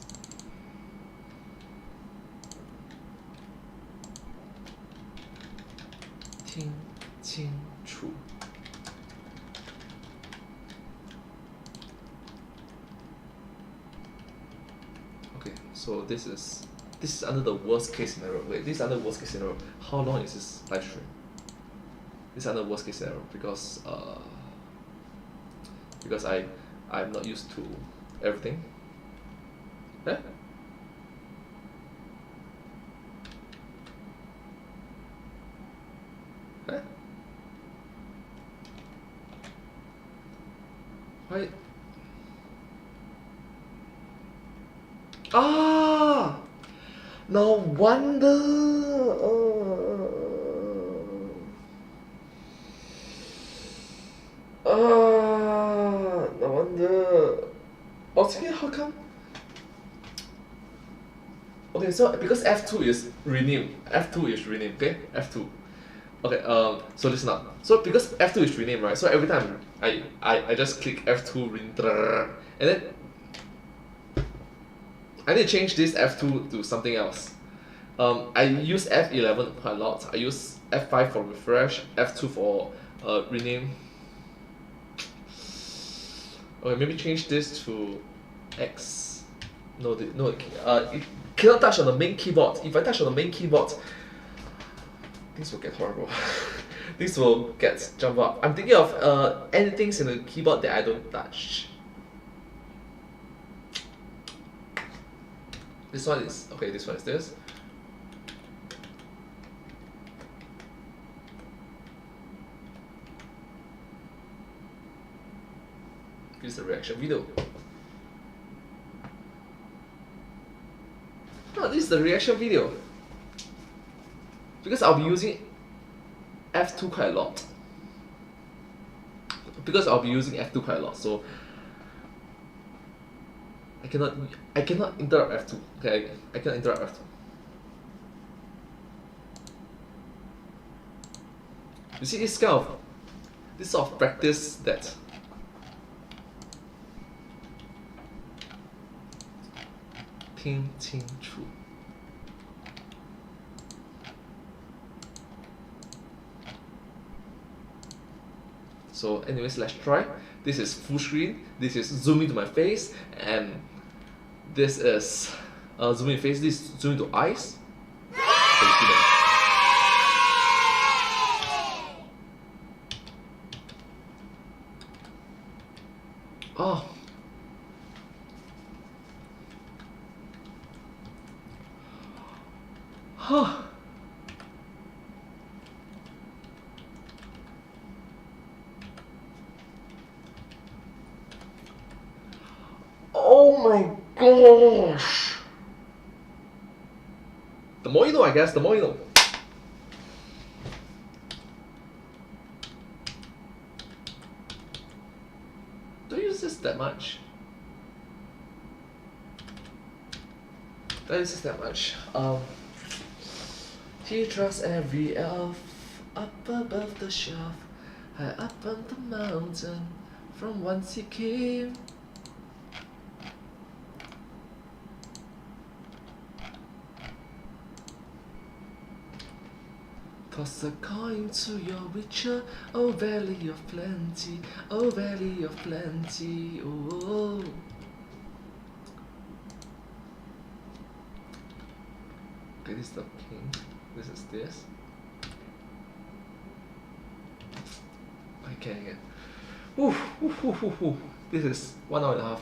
Ting, ting, true. Okay, so this is under the worst case scenario. Wait, this is under worst case scenario. How long is this live stream? This is under worst case scenario because I'm not used to everything. Eh? Eh? Why? Ah! No wonder. No wonder. I was thinking, how come? Okay, so because F2 is renamed. F2 is renamed, okay? F2. Okay, so listen up. So because F2 is renamed, right? So every time I just click F2 and then I need to change this F2 to something else. I use F11 quite a lot. I use F5 for refresh, F2 for rename. Okay, maybe change this to X. No, it cannot touch on the main keyboard. If I touch on the main keyboard, things will get horrible. Things will get jump up. I'm thinking of anything in the keyboard that I don't touch. This one is okay. This one is this. Here's the reaction video. No, this is the reaction video. Because I'll be using F2 quite a lot. So I cannot interrupt F2. Okay, I cannot interrupt F2. You see this sort of practice that ting ting true. So anyways, let's try. This is full screen, this is zooming to my face, and this is zooming face, this is zooming to eyes. Oh. Huh. Oh my gosh. The more you know, I guess, the more you know. Don't use this that much. Don't use this that much. He trusts every elf up above the shelf, high up on the mountain, from whence he came. Toss a coin to your witcher, oh valley of plenty, oh valley of plenty, oh. Okay, this is the pink. This is this. I can again. Ooh, ooh, ooh, ooh, ooh. This is 1 hour and a half.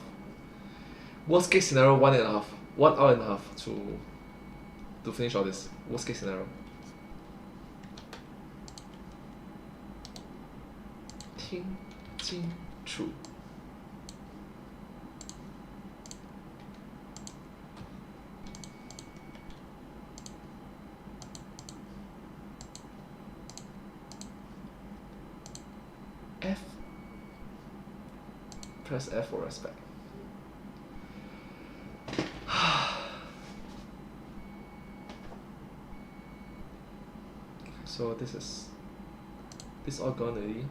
Worst case scenario, 1.5. 1 hour and a half to finish all this. Worst case scenario. Ting, ting, true. F. Press F for respect. So this all gone already.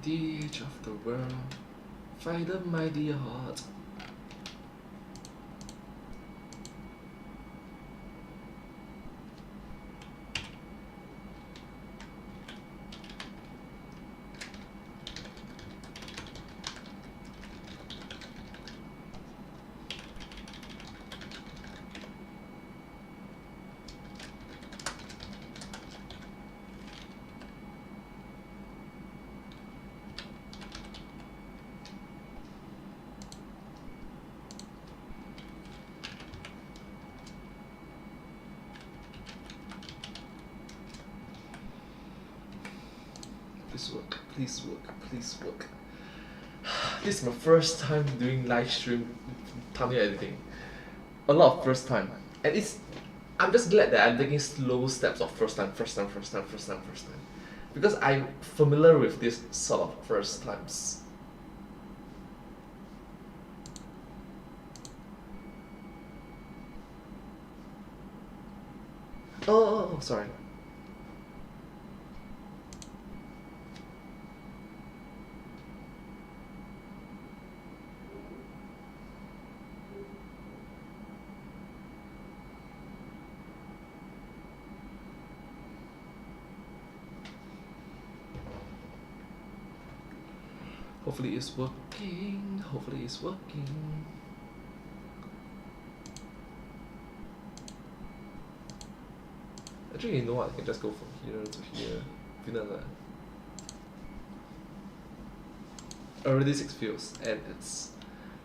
The edge of the world, find a mighty heart. Please work, please work, please work. This is my first time doing live stream thumbnail editing. A lot of first time. And I'm just glad that I'm taking slow steps of first time. Because I'm familiar with this sort of first times. Oh, sorry. Hopefully it's working. Hopefully it's working. Actually, you know what? I can just go from here to here. Already 6 views, and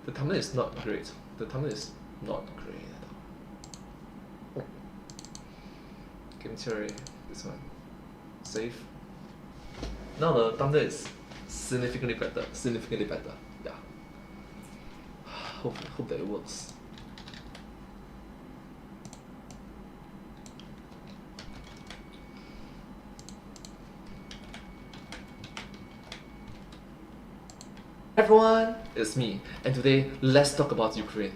the thumbnail is not great. The thumbnail is not great at all. Game theory, this one. Save. Now the thumbnail is significantly better. Yeah. Hope that it works. Everyone, it's me, and today let's talk about Ukraine.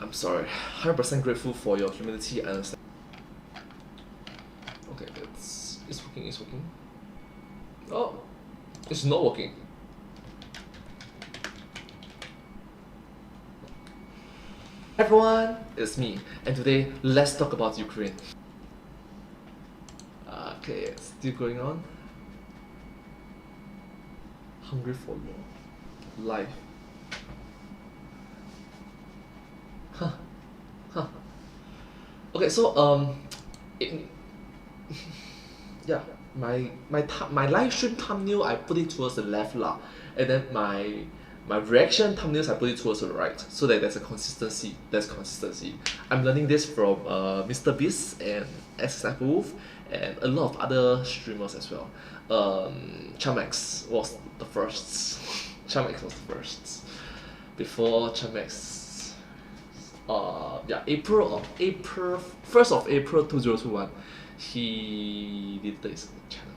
I'm sorry, 100% grateful for your humility and understanding. Okay, it's working. Oh, it's not working. Everyone, it's me, and today let's talk about Ukraine. Okay, it's still going on. Hungry for more life. Okay, so yeah, my live stream thumbnail I put it towards the left lah, and then my reaction thumbnails I put it towards the right, so that there's a consistency. I'm learning this from Mr. Beast and Sniper Wolf and a lot of other streamers as well. Chamex was the first. Before Chamex, April 1st of April 2021, he did his channel.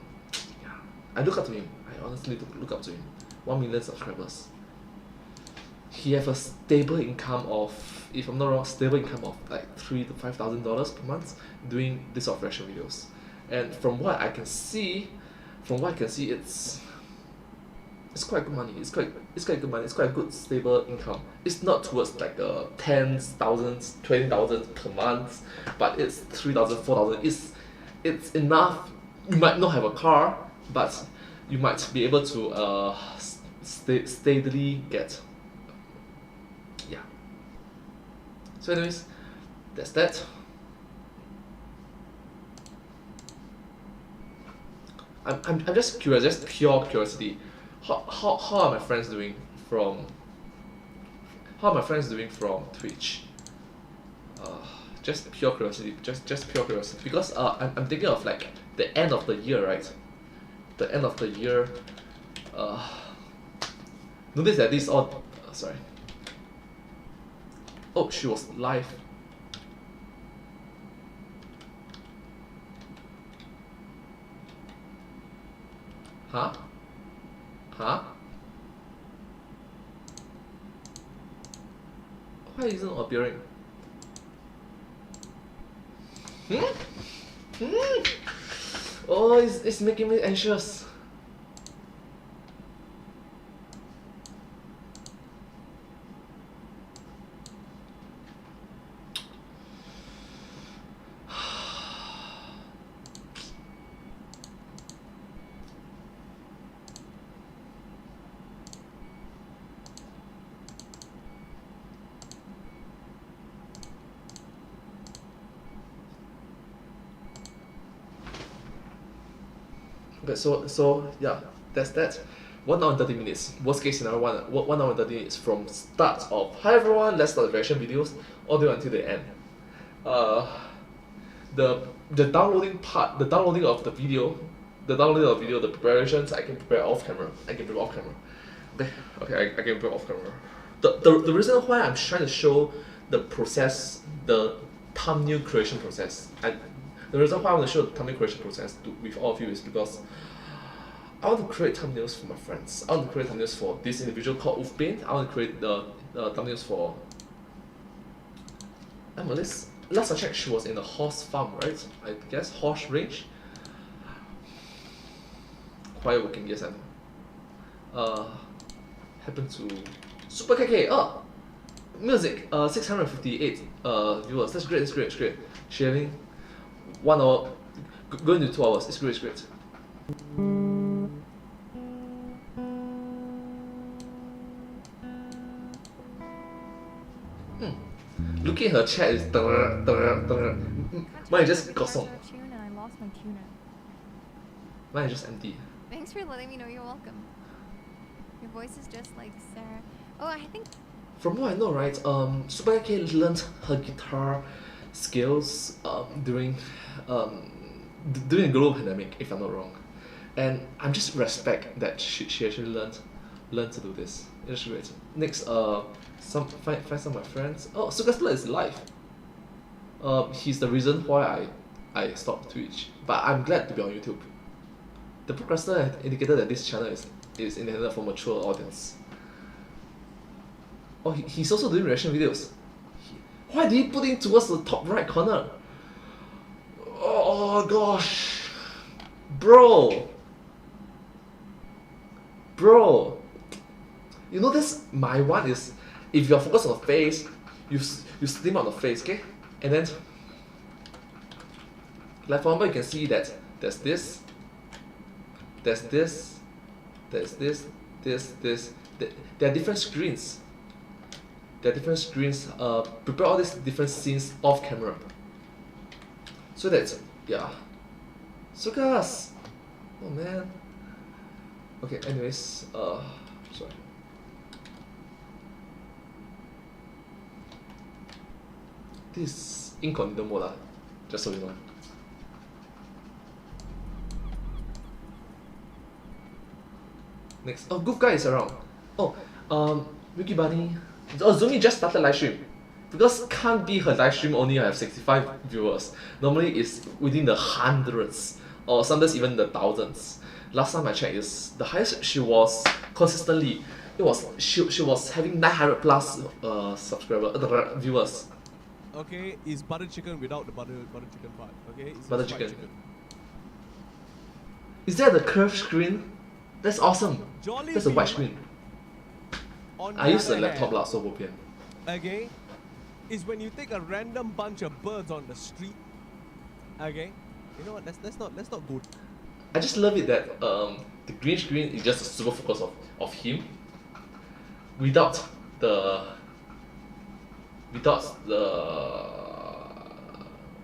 Yeah, I look up to him. I honestly look up to him. 1 million subscribers. He have a stable income of, if I'm not wrong, like $3,000 to $5,000 per month doing this sort of reaction videos. And from what I can see, it's it's quite good money. It's quite good money. It's quite a good stable income. It's not towards like tens, thousands, 20,000 per month, but it's 3,000, 4,000. It's enough. You might not have a car, but you might be able to steadily get. Yeah. So anyways, that's that. I'm just curious, just pure curiosity. How are my friends doing from Twitch? Just pure curiosity, just pure curiosity. Because I'm thinking of like the end of the year, right? The end of the year. Notice that this all. Sorry. Oh, she was live. Huh? Huh? Why isn't it appearing? Oh, it's making me anxious. Okay, so yeah, that's that. 1 hour and 30 minutes. Worst case scenario, 1 hour and 30 minutes from start of hi everyone, let's start the reaction videos all the way until the end. The downloading part, the downloading of the video, the preparations I can prepare off camera. Okay, I can prepare off camera. The reason why I'm trying to show the process, the thumbnail creation process, and the reason why I want to show the thumbnail creation process with all of you is because I want to create thumbnails for my friends. I want to create thumbnails for this individual called Ufpain. I want to create the thumbnails for Emily's. Last I checked, she was in the horse farm, right? I guess horse range. Quiet working, yes, I know. Happened to Super KK. Oh, music. 658 viewers. That's great. Sharing 1 hour, going to 2 hours. It's great. Looking at her chat is mine is just gosong. I lost my tuna. Mine is just empty. Thanks for letting me know you're welcome. Your voice is just like Sarah. Oh, I think. From what I know, right, Super K learned her guitar skills during the global pandemic, if I'm not wrong, and I'm just respect that she actually learned to do this. It's great. Next, find some of my friends. Oh, Sugastler is live. He's the reason why I stopped Twitch, but I'm glad to be on YouTube. The procrastinator had indicated that this channel is intended for mature audience. Oh, he's also doing reaction videos. Why did he put it towards the top right corner? Oh gosh, bro. You know this? My one is if you're focused on the face, you slim on the face, okay? And then, like for example, you can see that there's this. There are different screens. Prepare all these different scenes off camera. So that's, yeah. So guys, oh man. Okay, anyways, sorry. This is incognito mode, just so you know. Next, oh, Goof Guy is around. Oh, Wiki Bunny. Oh, Zumi just started live stream. Because can't be her live stream only have 65 viewers. Normally it's within the hundreds, or sometimes even the thousands. Last time I checked is the highest she was consistently. She was having 900 plus viewers. Okay, it's butter chicken without the butter chicken part. Okay, it's butter chicken. Is that the curved screen? That's awesome. Jolly That's a white Bee, screen. on I the use the other laptop hand, lah, so bo pian. okay, is when you take a random bunch of birds on the street. Okay, you know what? Let's not go. I just love it that the green screen is just a super focus of him without the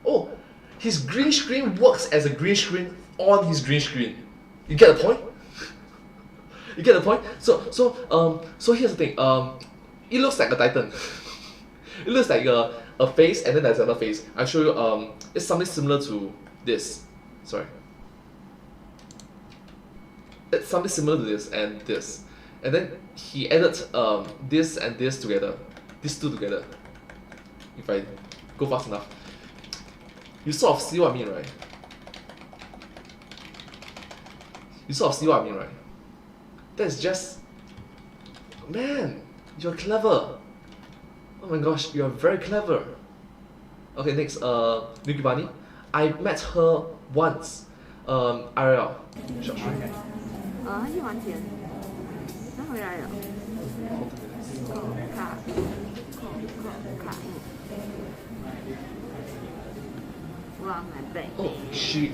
oh, his green screen works as a green screen on his green screen. You get the point? You get the point? So here's the thing. It looks like a Titan. It looks like a face, and then there's another face. I'll show you. It's something similar to this. Sorry. It's something similar to this, and then he added this and this together, these two together. If I go fast enough, you sort of see what I mean, right? You sort of see what I mean, right? That's just, man, you're clever. Oh my gosh, you're very clever. Okay, next, Nuki Bunny. I met her once. Ariel. Short stream. 他去玩钱，他回来了。卡，哇，买背。 Oh, she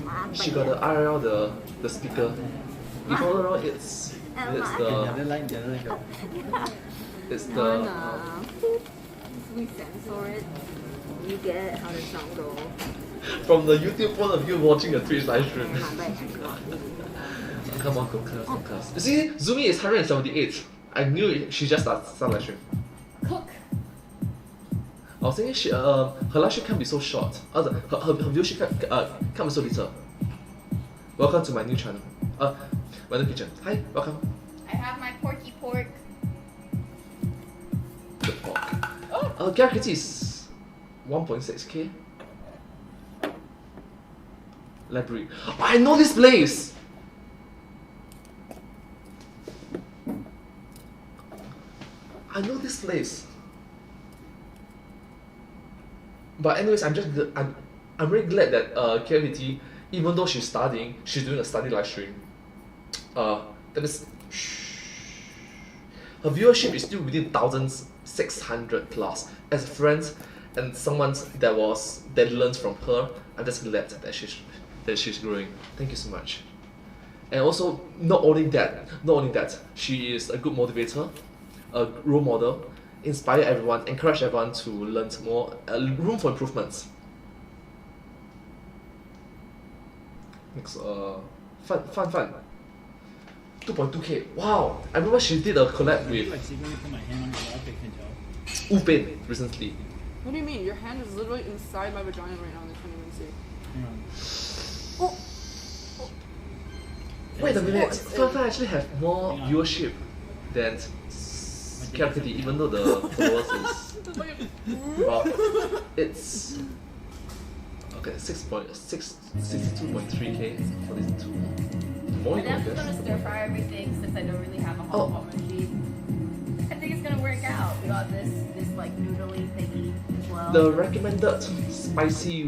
got the IRL the speaker. If I'm not wrong, it's the we censor it. You get how the sound go. from the YouTube point of view, watching a Twitch live stream. Come on, Cookers. You see, Zumi is 178. I knew it, she just started live stream. Cook. I was thinking her live stream can't be so short. Her viewership can't be so little. Welcome to my new channel. My new kitchen. Hi, welcome. I have my porky pork. The pork. Character is 1.6k. Library. I know this place! I know this place. But anyways, I'm really glad that KLPT, even though she's studying, she's doing a study live stream. That is, her viewership is still within 1,600 plus. As a friend and someone that learns from her, I'm just glad that she's growing. Thank you so much. And also, not only that, she is a good motivator, a role model, inspire everyone, encourage everyone to learn more, room for improvements. Next, fun. 2.2k. Wow! I remember she did a collab with Upin recently. What do you mean? Your hand is literally inside my vagina right now and I can't even see. Oh. Wait a minute, Fun actually have more viewership than KLPT, even though the followers is well, it's okay, 62.3k for these two. More, I'm just gonna stir fry everything since I don't really have a hot pot machine. I think it's gonna work out. We got this like noodly thingy as well. The recommended spicy